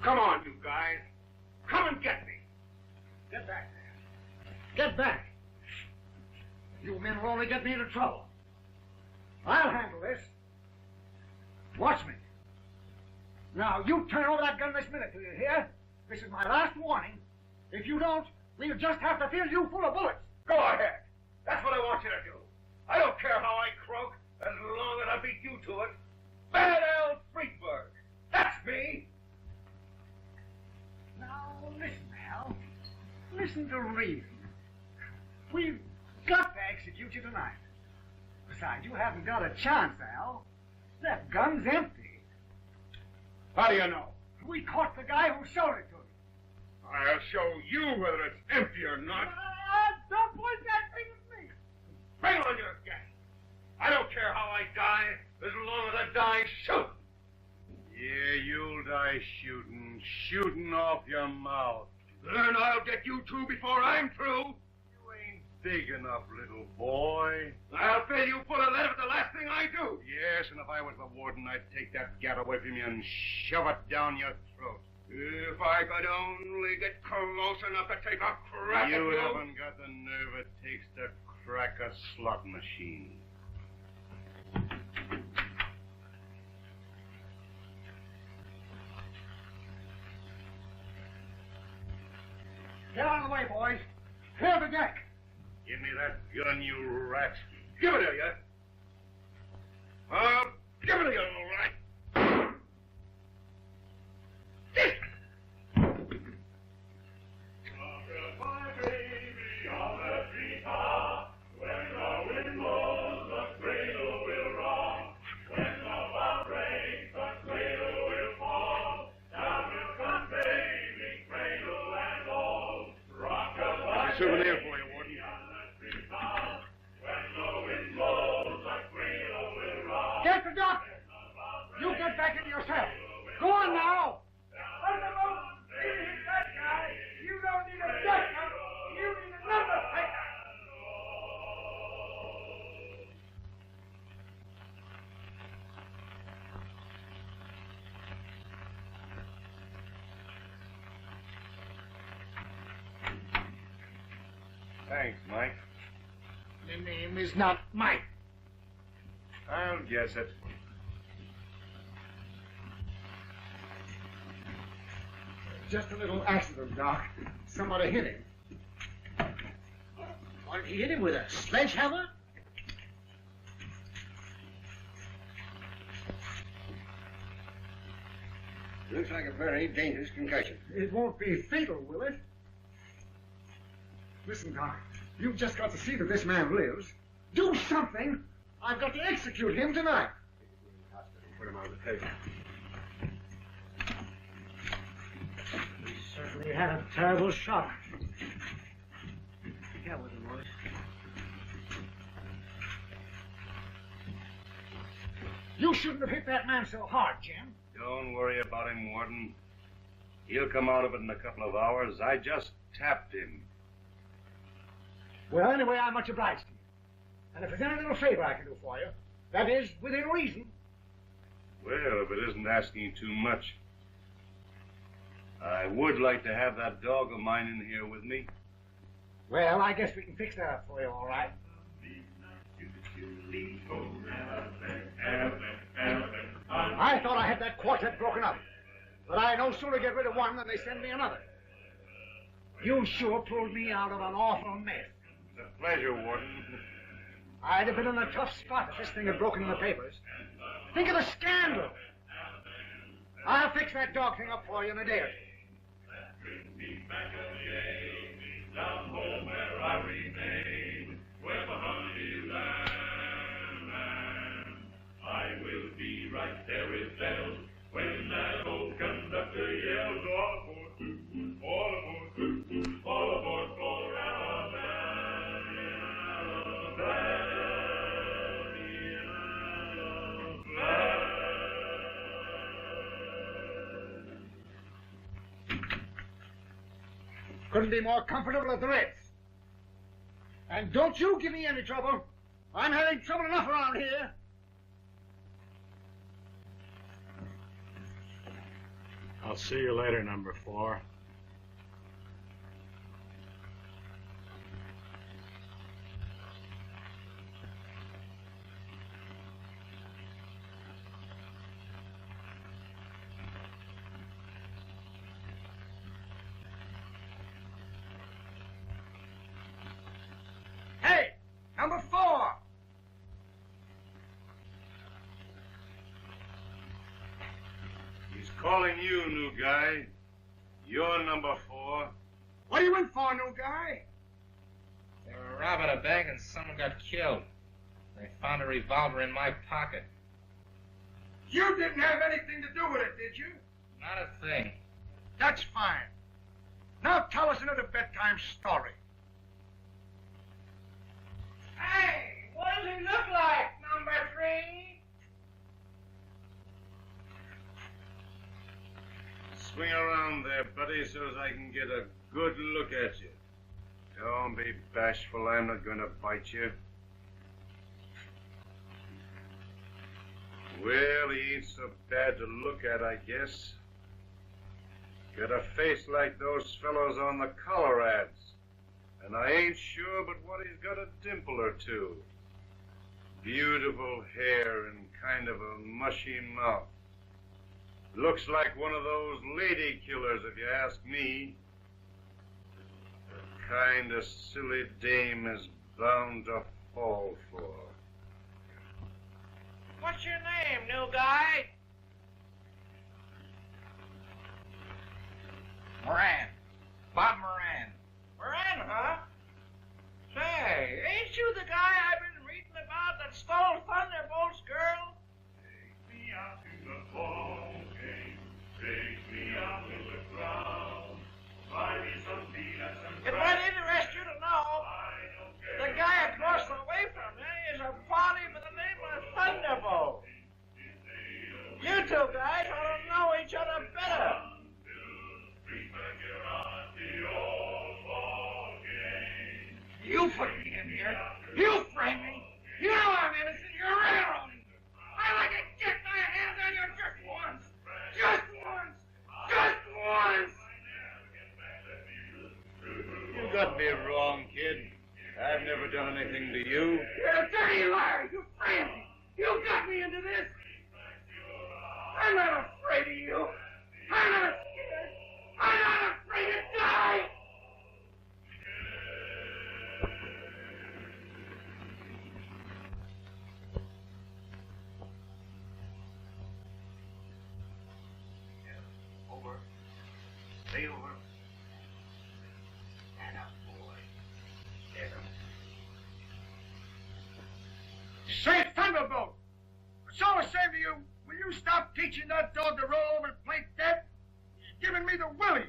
Come on, you guys. Come and get me. Get back there. Get back. You men will only get me into trouble. I'll handle this. Watch me. Now, you turn over that gun this minute, do you hear? This is my last warning. If you don't, we'll just have to fill you full of bullets. Go ahead. That's what I want you to do. I don't care how I croak, as long as I beat you to it. Bad Al Friedberg. That's me. Now, listen, Al. Listen to reason. We've got to execute you tonight. Besides, you haven't got a chance, Al. That gun's empty. How do you know? We caught the guy who sold it to him. I'll show you whether it's empty or not. Don't point that thing at me. Bring on your gas. I don't care how I die, as long as I die shooting. Yeah, you'll die shooting. Shooting off your mouth. Then I'll get you two before I'm through. You ain't big enough, little boy. I'll pay you full of lead for the last thing I do. Yes, and if I was the warden, I'd take that gat away from you and shove it down your throat. If I could only get close enough to take a crack at you. You haven't got the nerve it takes to crack a slot machine. Get out of the way, boys. Clear the deck. Give me that gun, you rat. Give it to you. Give it to you, all right. Souvenir for you, Warden. Get the doctor. You get back into your cell. Go on now. You don't need a doctor. You need an undertaker. Thanks, Mike. The name is not Mike. I'll guess it. Just a little accident, Doc. Somebody hit him. Why did he hit him with a sledgehammer? Looks like a very dangerous concussion. It won't be fatal, will it? Listen, Doc, you've just got to see that this man lives. Do something! I've got to execute him tonight. Put him on the table. He certainly had a terrible shock. Be careful with him, boys. You shouldn't have hit that man so hard, Jim. Don't worry about him, Warden. He'll come out of it in a couple of hours. I just tapped him. Well, anyway, I'm much obliged to you. And if there's any little favor I can do for you, that is, within reason. Well, if it isn't asking too much, I would like to have that dog of mine in here with me. Well, I guess we can fix that up for you, all right. I thought I had that quartet broken up, but I no sooner get rid of one than they send me another. You sure pulled me out of an awful mess. It's a pleasure, Warden. I'd have been in a tough spot if this thing had broken in the papers. Think of the scandal. I'll fix that dog thing up for you in a day or two. Down home where I remain, where the honey lamb. I will be right there with bells when that old conductor yells, all aboard, all aboard, all aboard for Alabama. Couldn't be more comfortable at the Ritz. And don't you give me any trouble. I'm having trouble enough around here. I'll see you later, number 4. Hey, on you, new guy. You're number 4. What are you in for, new guy? They were robbing a bank and someone got killed. They found a revolver in my pocket. You didn't have anything to do with it, did you? Not a thing. That's fine. Now tell us another bedtime story. Hey, what does he look like, number 3? Swing around there, buddy, so as I can get a good look at you. Don't be bashful. I'm not going to bite you. Well, he ain't so bad to look at, I guess. Got a face like those fellows on the collar ads. And I ain't sure but what he's got a dimple or two. Beautiful hair and kind of a mushy mouth. Looks like one of those lady killers, if you ask me. The kind of silly dame is bound to fall for. What's your name, new guy? Moran. Bob Moran. Moran, huh? Say, ain't you the guy I've been reading about that stole Thunderbolt's girl? Take me out to the ball game. Take me out to the ground. Buy me some peanuts and It might interest you to know the guy across the way from me is a party by the name of Thunderbolt. You two guys ought to know each other better. You put me in here. You frame me. You know I'm innocent. You're railroading. I like to get my hands on you just once. Just once. Just once. You got me wrong, kid. I've never done anything to you. You're a dirty liar. You framed me. You got me into this. I'm not afraid of you. I'm not scared. I'm not afraid to die. Over. Stay over. And up, boy. Get him. Say, Thunderbolt, it's all the same to you. Will you stop teaching that dog to roll over and play dead? He's giving me the willies.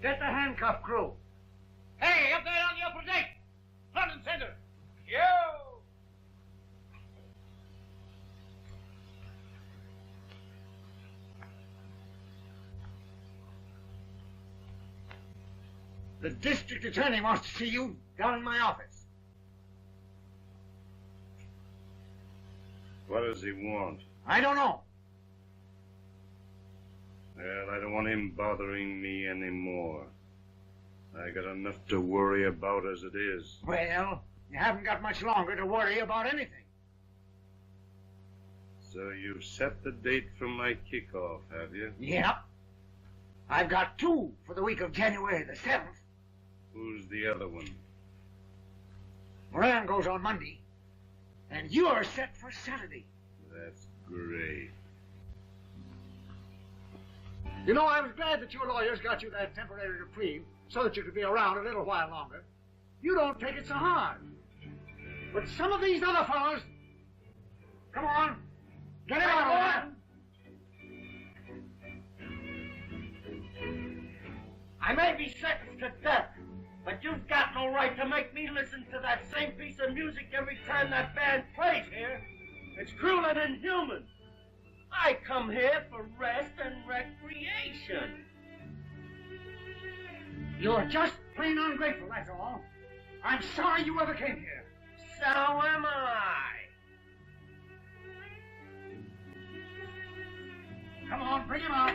Get the handcuff crew. Hey, up there on the upper deck. Front and center. You. The district attorney wants to see you down in my office. What does he want? I don't know. Well, I don't want him bothering me anymore. I got enough to worry about as it is. Well, you haven't got much longer to worry about anything. So you've set the date for my kickoff, have you? Yep. I've got 2 for the week of January the 7th. Who's the other one? Moran goes on Monday. And you're set for Saturday. That's great. You know, I was glad that your lawyers got you that temporary reprieve so that you could be around a little while longer. You don't take it so hard. But some of these other fellows... Come on. Get him out of there. I may be sentenced to death, but you've got no right to make me listen to that same piece of music every time that band plays here. It's cruel and inhuman. I come here for rest and recreation. You're just plain ungrateful, that's all. I'm sorry you ever came here. So am I. Come on, bring him out.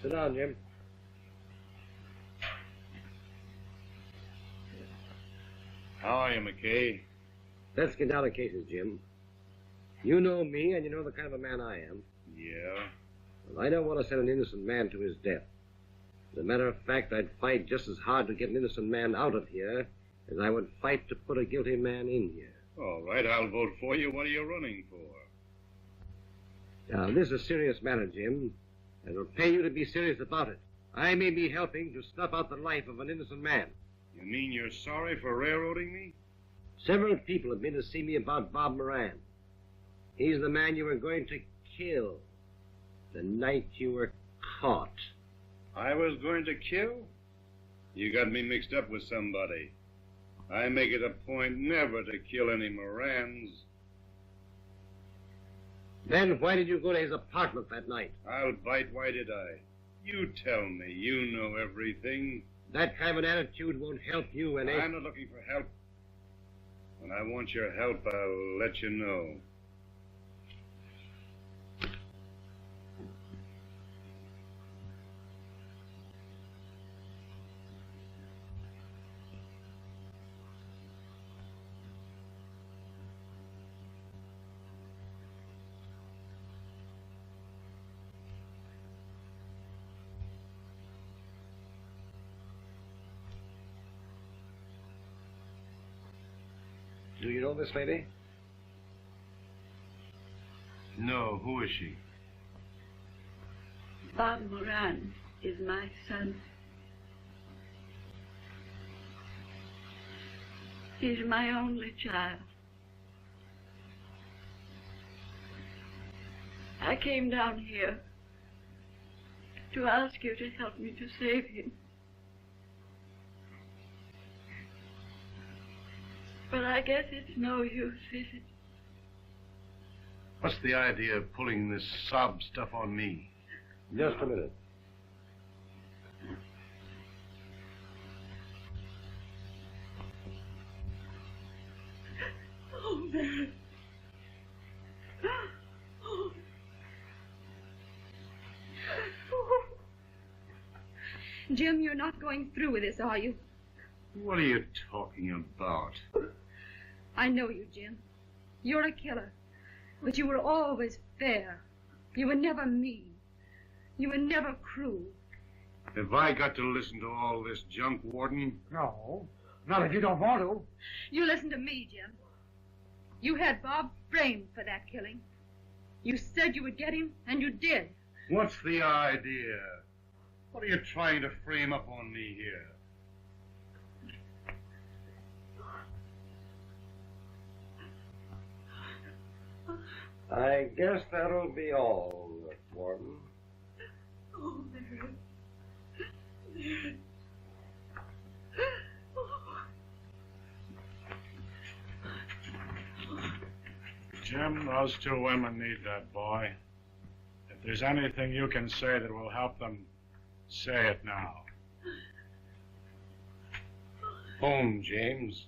Sit down, Jim. How are you, McKay? Let's get down to cases, Jim. You know me, and you know the kind of a man I am. Yeah? Well, I don't want to send an innocent man to his death. As a matter of fact, I'd fight just as hard to get an innocent man out of here as I would fight to put a guilty man in here. All right, I'll vote for you. What are you running for? Now, this is a serious matter, Jim, and it'll pay you to be serious about it. I may be helping to snuff out the life of an innocent man. You mean you're sorry for railroading me? Several people have been to see me about Bob Moran. He's the man you were going to kill the night you were caught. I was going to kill? You got me mixed up with somebody. I make it a point never to kill any Morans. Then why did you go to his apartment that night? I'll bite. Why did I? You tell me. You know everything. That kind of an attitude won't help you any. I'm not looking for help. When I want your help, I'll let you know. Do you know this lady? No, who is she? Bob Moran is my son. He's my only child. I came down here to ask you to help me to save him. But I guess it's no use, is it? What's the idea of pulling this sob stuff on me? Just a minute. Oh, Mary. Oh. Jim, you're not going through with this, are you? What are you talking about? I know you, Jim. You're a killer. But you were always fair. You were never mean. You were never cruel. Have I got to listen to all this junk, Warden? No, not if you don't want to. You listen to me, Jim. You had Bob framed for that killing. You said you would get him, and you did. What's the idea? What are you trying to frame up on me here? I guess that'll be all, Warden. Oh, Mary. Mary. Jim, those two women need that boy. If there's anything you can say that will help them, say it now. Home, James.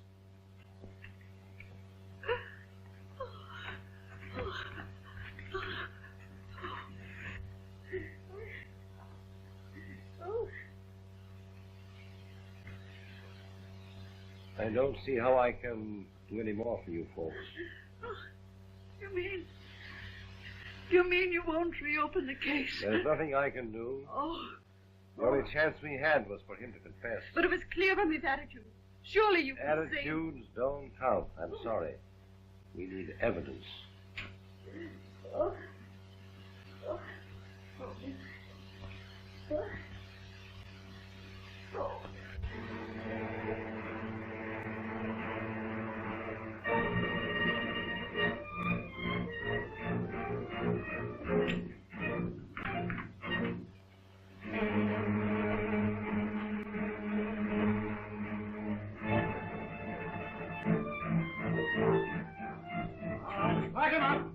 I don't see how I can do any more for you folks. You mean you won't reopen the case? There's nothing I can do. Oh. The only chance we had was for him to confess. But it was clear from his attitude. Surely you can say... Attitudes don't count. I'm sorry. We need evidence. Lock him up.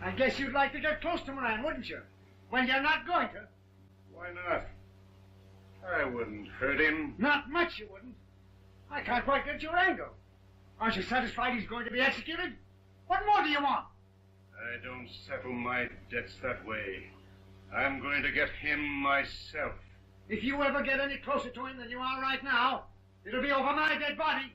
I guess you'd like to get close to Moran, wouldn't you? Well, you're not going to. Why not? I wouldn't hurt him. Not much you wouldn't. I can't quite get your angle. Aren't you satisfied he's going to be executed? What more do you want? I don't settle my debts that way. I'm going to get him myself. If you ever get any closer to him than you are right now, it'll be over my dead body.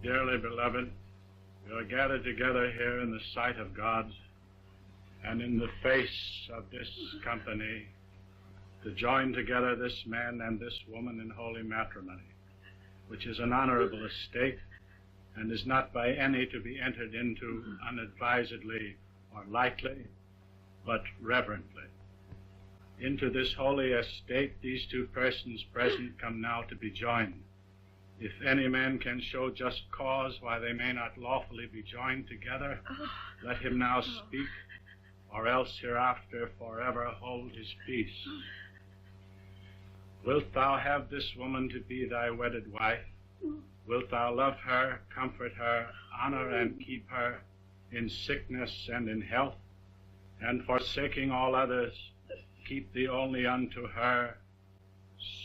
Dearly beloved, we are gathered together here in the sight of God and in the face of this company to join together this man and this woman in holy matrimony, which is an honorable estate and is not by any to be entered into unadvisedly or lightly, but reverently. Into this holy estate these two persons present come now to be joined. If any man can show just cause why they may not lawfully be joined together, let him now speak, or else hereafter forever hold his peace. Wilt thou have this woman to be thy wedded wife? Wilt thou love her, comfort her, honor and keep her in sickness and in health, and forsaking all others, keep thee only unto her,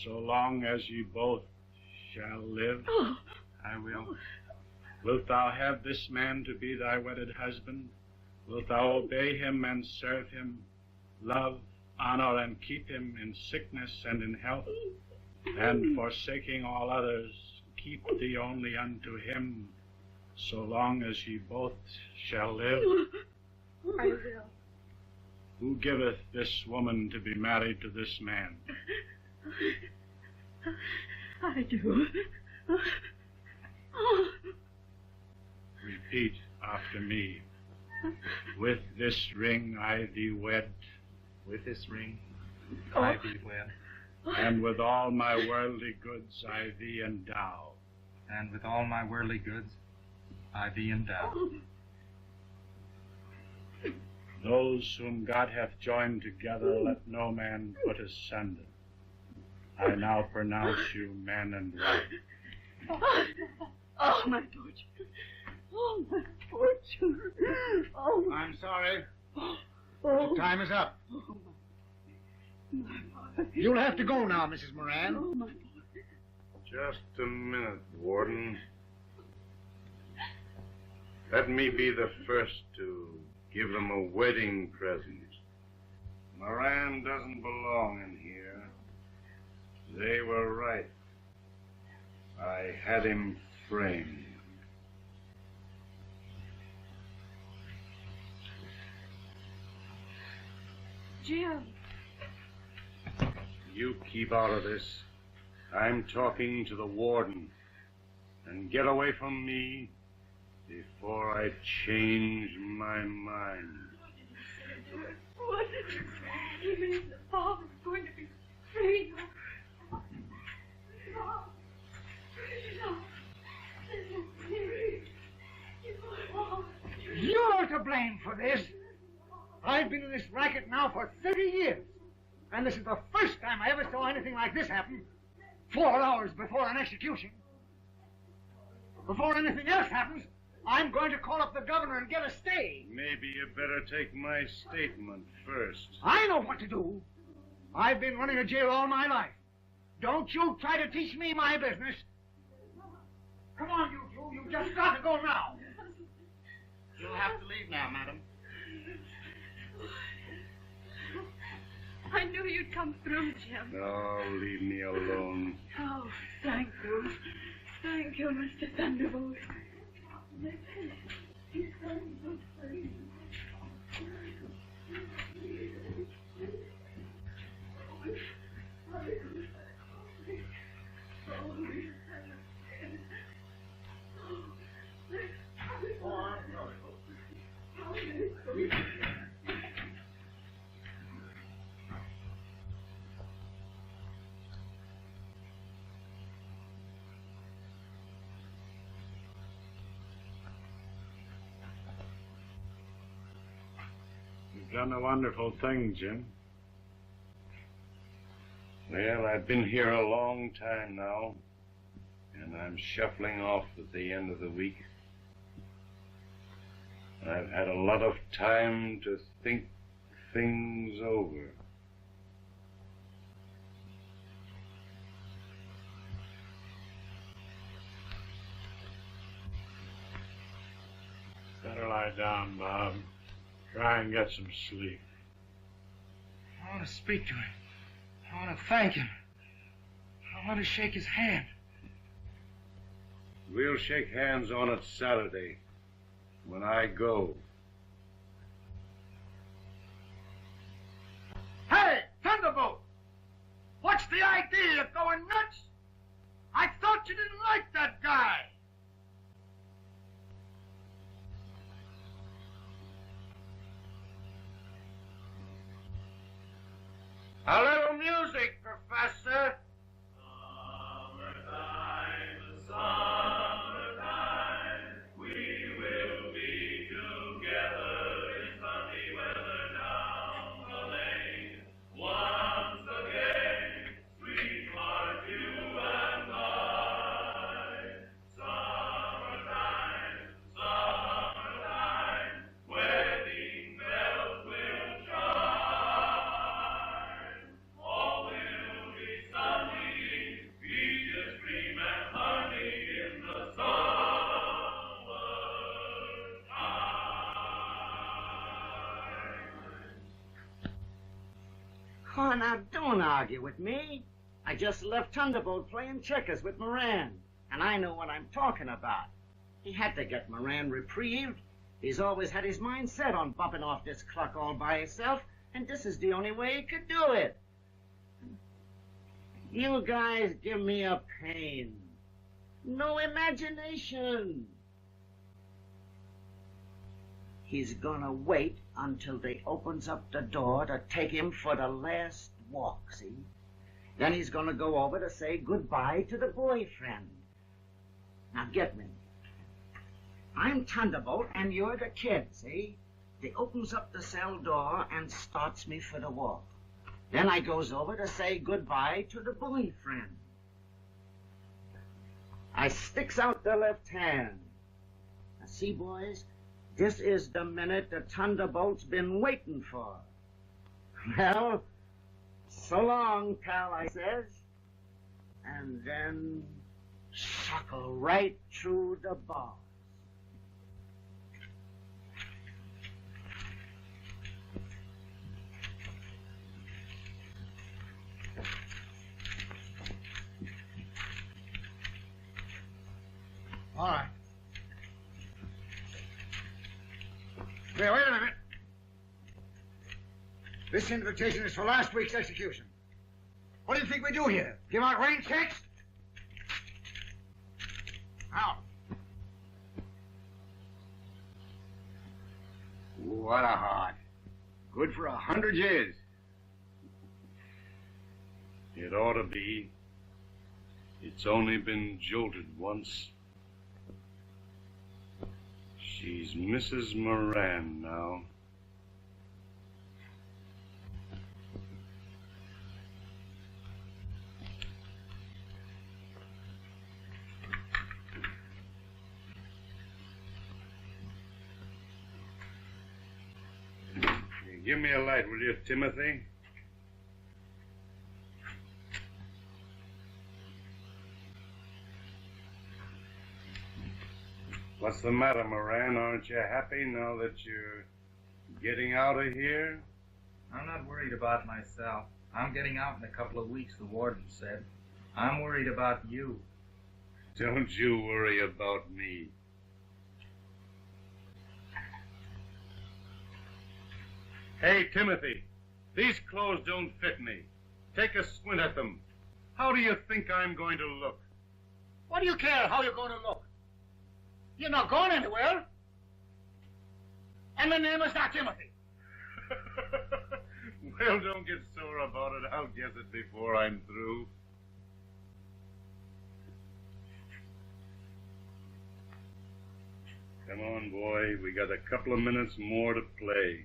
so long as ye both shall live? I will. Wilt thou have this man to be thy wedded husband? Wilt thou obey him and serve him, love, honor, and keep him in sickness and in health, and forsaking all others, keep thee only unto him, so long as ye both shall live? I will. Who giveth this woman to be married to this man? I do. Repeat after me. With this ring I thee wed. With this ring I thee wed. And with all my worldly goods I thee endow. And with all my worldly goods I thee endow. Those whom God hath joined together let no man put asunder. I now pronounce you man and wife. Oh, my poor children. Oh, my poor children. Oh, my... I'm sorry. Oh. The time is up. Oh, my boy. You'll have to go now, Mrs. Moran. Oh, my boy. Just a minute, Warden. Let me be the first to give them a wedding present. Moran doesn't belong in here. They were right. I had him framed. Jim. You keep out of this. I'm talking to the warden. And get away from me before I change my mind. What did you say? You mean the father's going to be Free. You're to blame for this. I've been in this racket now for 30 years. And this is the first time I ever saw anything like this happen. 4 hours before an execution. Before anything else happens, I'm going to call up the governor and get a stay. Maybe you better take my statement first. I know what to do. I've been running a jail all my life. Don't you try to teach me my business. Come on, you two. You've just got to go now. You'll have to leave now, madam. I knew you'd come through, Jim. No, leave me alone. Oh, thank you. Thank you, Mr. Thunderbolt. You've done a wonderful thing, Jim. Well, I've been here a long time now, and I'm shuffling off at the end of the week. I've had a lot of time to think things over. Better lie down, Bob. Try and get some sleep. I want to speak to him. I want to thank him. I want to shake his hand. We'll shake hands on it Saturday, when I go. Hey, Thunderbolt! What's the idea of going nuts? I thought you didn't like that guy. A little music, Professor. Oh, now don't argue with me. I just left Thunderbolt playing checkers with Moran, and I know what I'm talking about. He had to get Moran reprieved. He's always had his mind set on bumping off this clock all by himself, and this is the only way he could do it. You guys give me a pain. No imagination. He's gonna wait until they opens up the door to take him for the last walk, see? Then he's gonna go over to say goodbye to the boyfriend. Now get me. I'm Thunderbolt and you're the kid, see? They opens up the cell door and starts me for the walk. Then I goes over to say goodbye to the boyfriend. I sticks out the left hand. Now see, boys? This is the minute the Thunderbolt's been waiting for. Well, so long, pal, I says. And then suckle right through the bars. All right. Hey, wait a minute. This invitation is for last week's execution. What do you think we do here? Give out rain checks? Out. What a heart. Good for 100 years. It ought to be. It's only been jolted once. She's Mrs. Moran now. Give me a light, will you, Timothy? What's the matter, Moran? Aren't you happy now that you're getting out of here? I'm not worried about myself. I'm getting out in a couple of weeks, the warden said. I'm worried about you. Don't you worry about me. Hey, Timothy, these clothes don't fit me. Take a squint at them. How do you think I'm going to look? What do you care how you're going to look? You're not going anywhere. And the name is not Timothy. Well, don't get sore about it. I'll guess it before I'm through. Come on, boy. We got a couple of minutes more to play.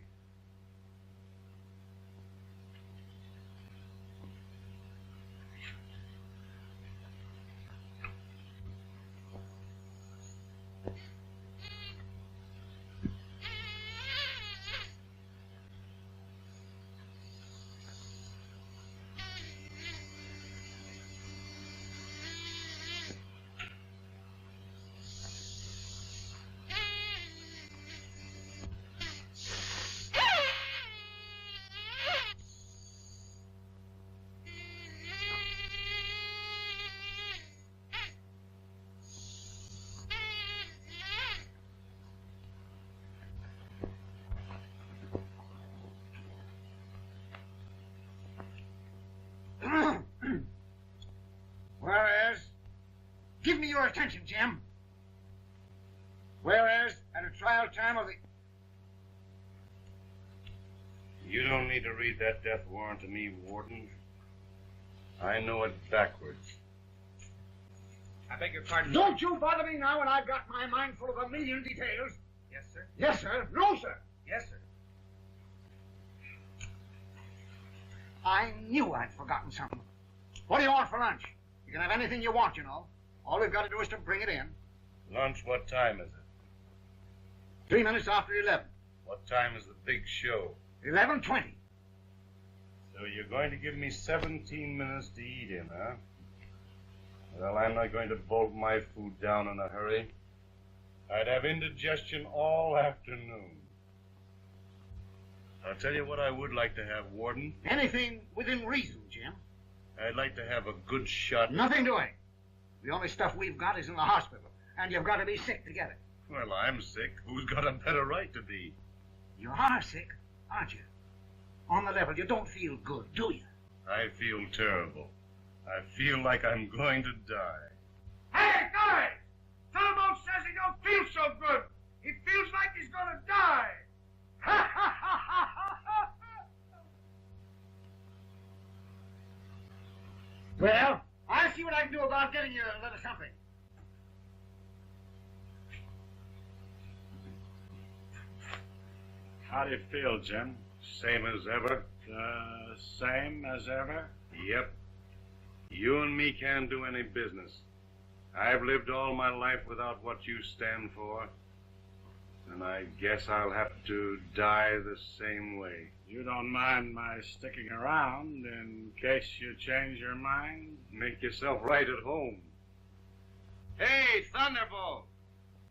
Whereas, give me your attention, Jim. Whereas, at a trial time of the... You don't need to read that death warrant to me, Warden. I know it backwards. I beg your pardon. Don't you bother me now when I've got my mind full of a million details. Yes, sir. Yes, sir. No, sir. Yes, sir. I knew I'd forgotten something. What do you want for lunch? You can have anything you want, you know. All we've got to do is to bring it in. Lunch, what time is it? 3 minutes after 11. What time is the big show? 11:20. So you're going to give me 17 minutes to eat in, huh? Well, I'm not going to bolt my food down in a hurry. I'd have indigestion all afternoon. I'll tell you what I would like to have, Warden. Anything within reason, Jim. I'd like to have a good shot. Nothing doing. The only stuff we've got is in the hospital, and you've got to be sick to get it. Well, I'm sick. Who's got a better right to be? You are sick, aren't you? On the level, you don't feel good, do you? I feel terrible. I feel like I'm going to die. Hey, guys! Thunderbolt says he don't feel so good. He feels like he's going to die. Ha ha ha ha ha! Well, I'll see what I can do about getting you a little something. How do you feel, Jim? Same as ever? Same as ever? Yep. You and me can't do any business. I've lived all my life without what you stand for, and I guess I'll have to die the same way. You don't mind my sticking around in case you change your mind? Make yourself right at home. Hey, Thunderbolt!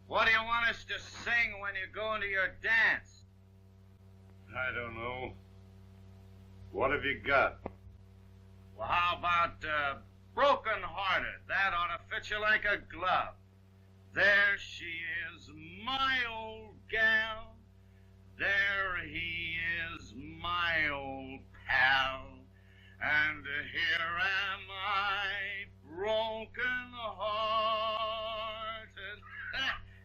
What do you want us to sing when you go into your dance? I don't know. What have you got? Well, how about Broken Hearted? That ought to fit you like a glove. There she is, my old gal. There he is, my old pal. And here am I, broken hearted.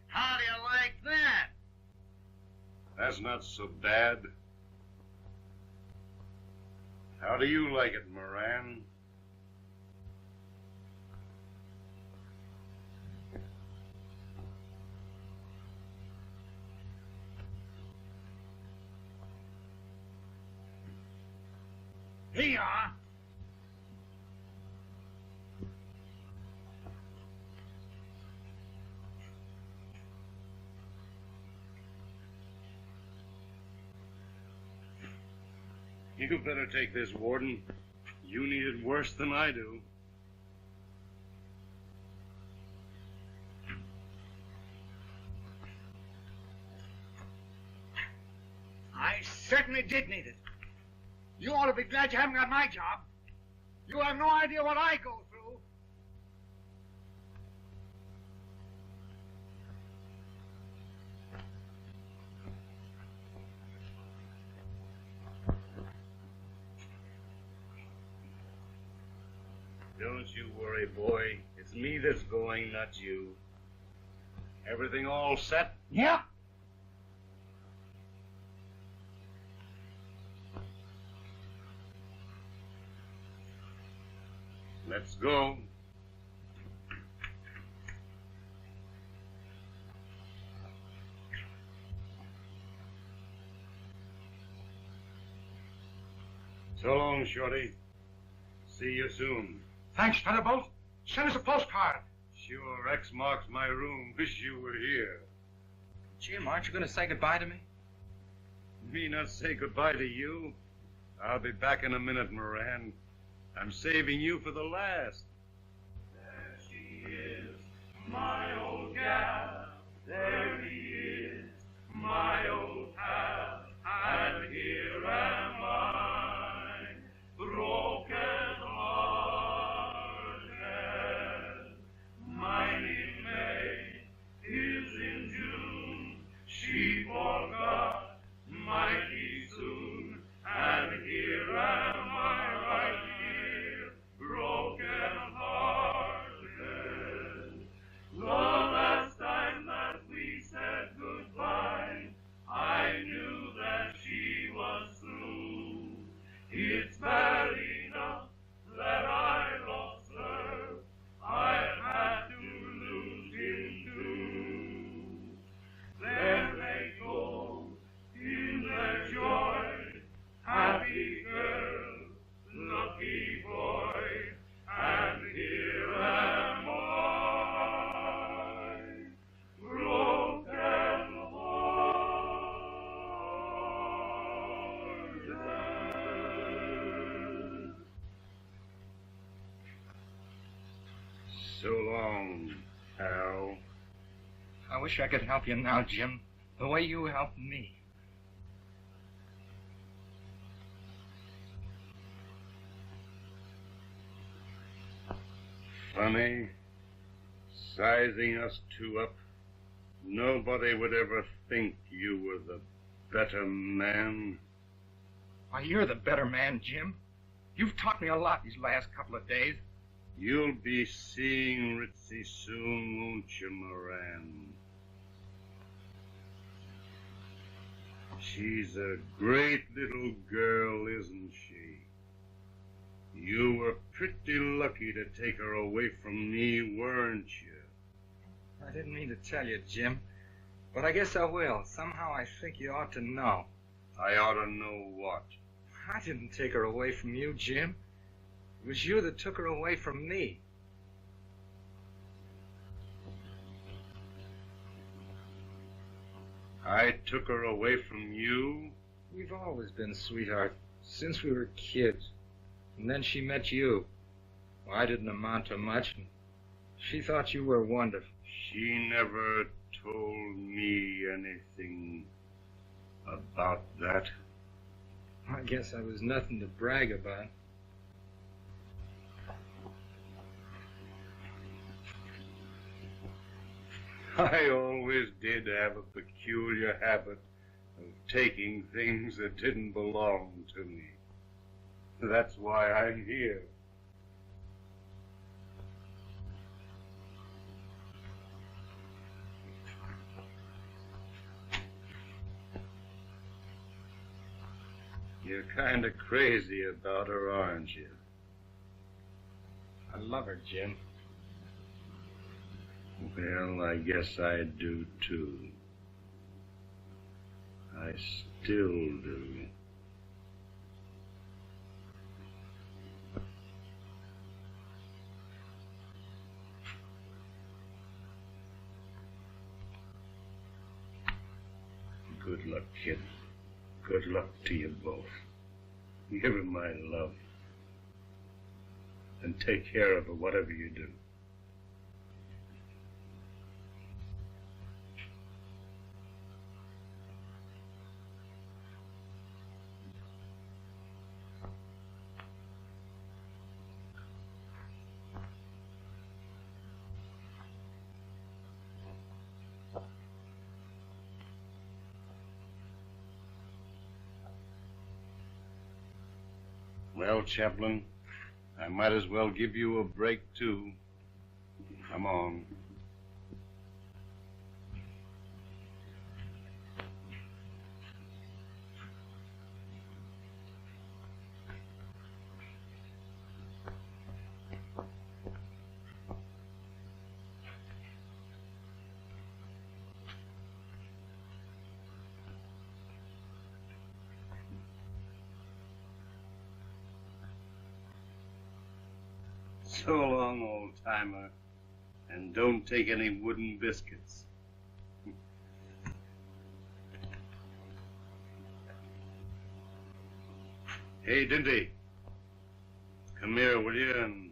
How do you like that? That's not so bad. How do you like it, Moran? Here you are. You better take this, Warden. You need it worse than I do. I certainly did need it. You ought to be glad you haven't got my job. You have no idea what I go through. Don't you worry, boy. It's me that's going, not you. Everything all set? Yeah. Let's go. So long, Shorty. See you soon. Thanks, Thunderbolt. Send us a postcard. Sure, X marks my room. Wish you were here. Jim, aren't you going to say goodbye to me? Me not say goodbye to you? I'll be back in a minute, Moran. I'm saving you for the last. There she is, my old gal. There he is, my old pal. And here am I, broken hearted. My May is in June. She forgot mighty soon. And here am I right here, broken hearted. The last time that we said goodbye, I knew that she was through. It's bad enough that I lost her. I had to lose him too. There they go in their joy. Happy girl, lucky boy, and here am I, broken hearted. So long, pal. I wish I could help you now, Jim, the way you helped me. Funny, sizing us two up. Nobody would ever think you were the better man. Why, you're the better man, Jim. You've taught me a lot these last couple of days. You'll be seeing Ritzy soon, won't you, Moran? She's a great little girl, isn't she? You were pretty lucky to take her away from me, weren't you? I didn't mean to tell you, Jim, but I guess I will. Somehow I think you ought to know. I ought to know what? I didn't take her away from you, Jim. It was you that took her away from me. I took her away from you? We've always been sweethearts, since we were kids. And then she met you. Well, I didn't amount to much, and she thought you were wonderful. She never told me anything about that. I guess I was nothing to brag about. I always did have a peculiar habit of taking things that didn't belong to me. That's why I'm here. You're kind of crazy about her, aren't you? I love her, Jim. Well, I guess I do, too. I still do. Good luck, kid. Good luck to you both. Give her my love. And take care of her, whatever you do. Well, Chaplain, I might as well give you a break, too. Come on. So long, old-timer, and don't take any wooden biscuits. Hey, Dinty, come here, will you, and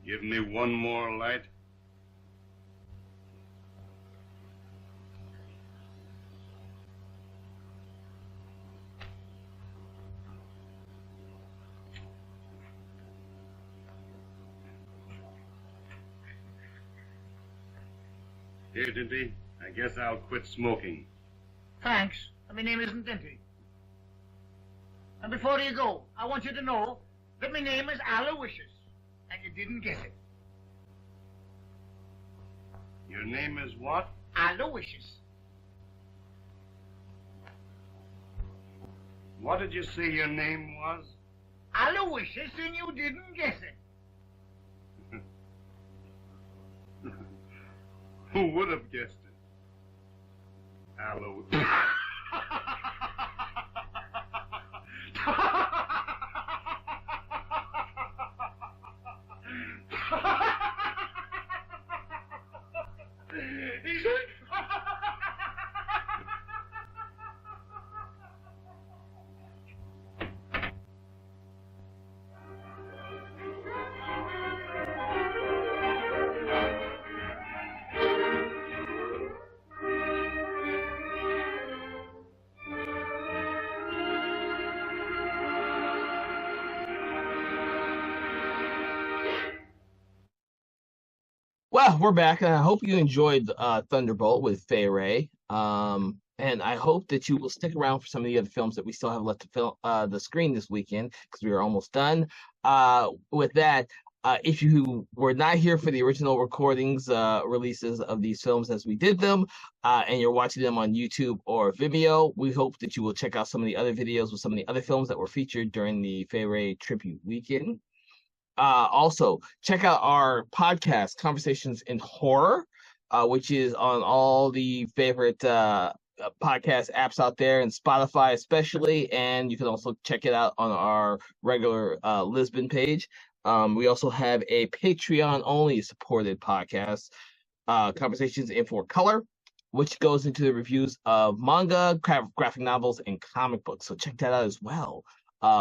give me one more light? Here, Dinty, I guess I'll quit smoking. Thanks. My name isn't Dinty. And before you go, I want you to know that my name is Aloysius, and you didn't guess it. Your name is what? Aloysius. What did you say your name was? Aloysius, and you didn't guess it. Who would have guessed it? Aloysius. Well, we're back, and I hope you enjoyed Thunderbolt with Fay Wray. And I hope that you will stick around for some of the other films that we still have left to film the screen this weekend, because we are almost done. With that, if you were not here for the original recordings, releases of these films as we did them, and you're watching them on YouTube or Vimeo, we hope that you will check out some of the other videos with some of the other films that were featured during the Fay Wray Tribute Weekend. Also, check out our podcast, Conversations in Horror, which is on all the favorite podcast apps out there, and Spotify especially, and you can also check it out on our regular Lisbon page. We also have a Patreon-only supported podcast, Conversations in 4Color, which goes into the reviews of manga, graphic novels, and comic books, so check that out as well.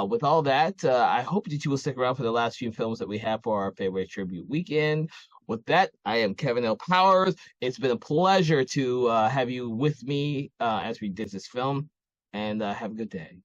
With all that, I hope that you will stick around for the last few films that we have for our Fay Wray Tribute Weekend. With that, I am Kevin L. Powers. It's been a pleasure to have you with me as we did this film, and have a good day.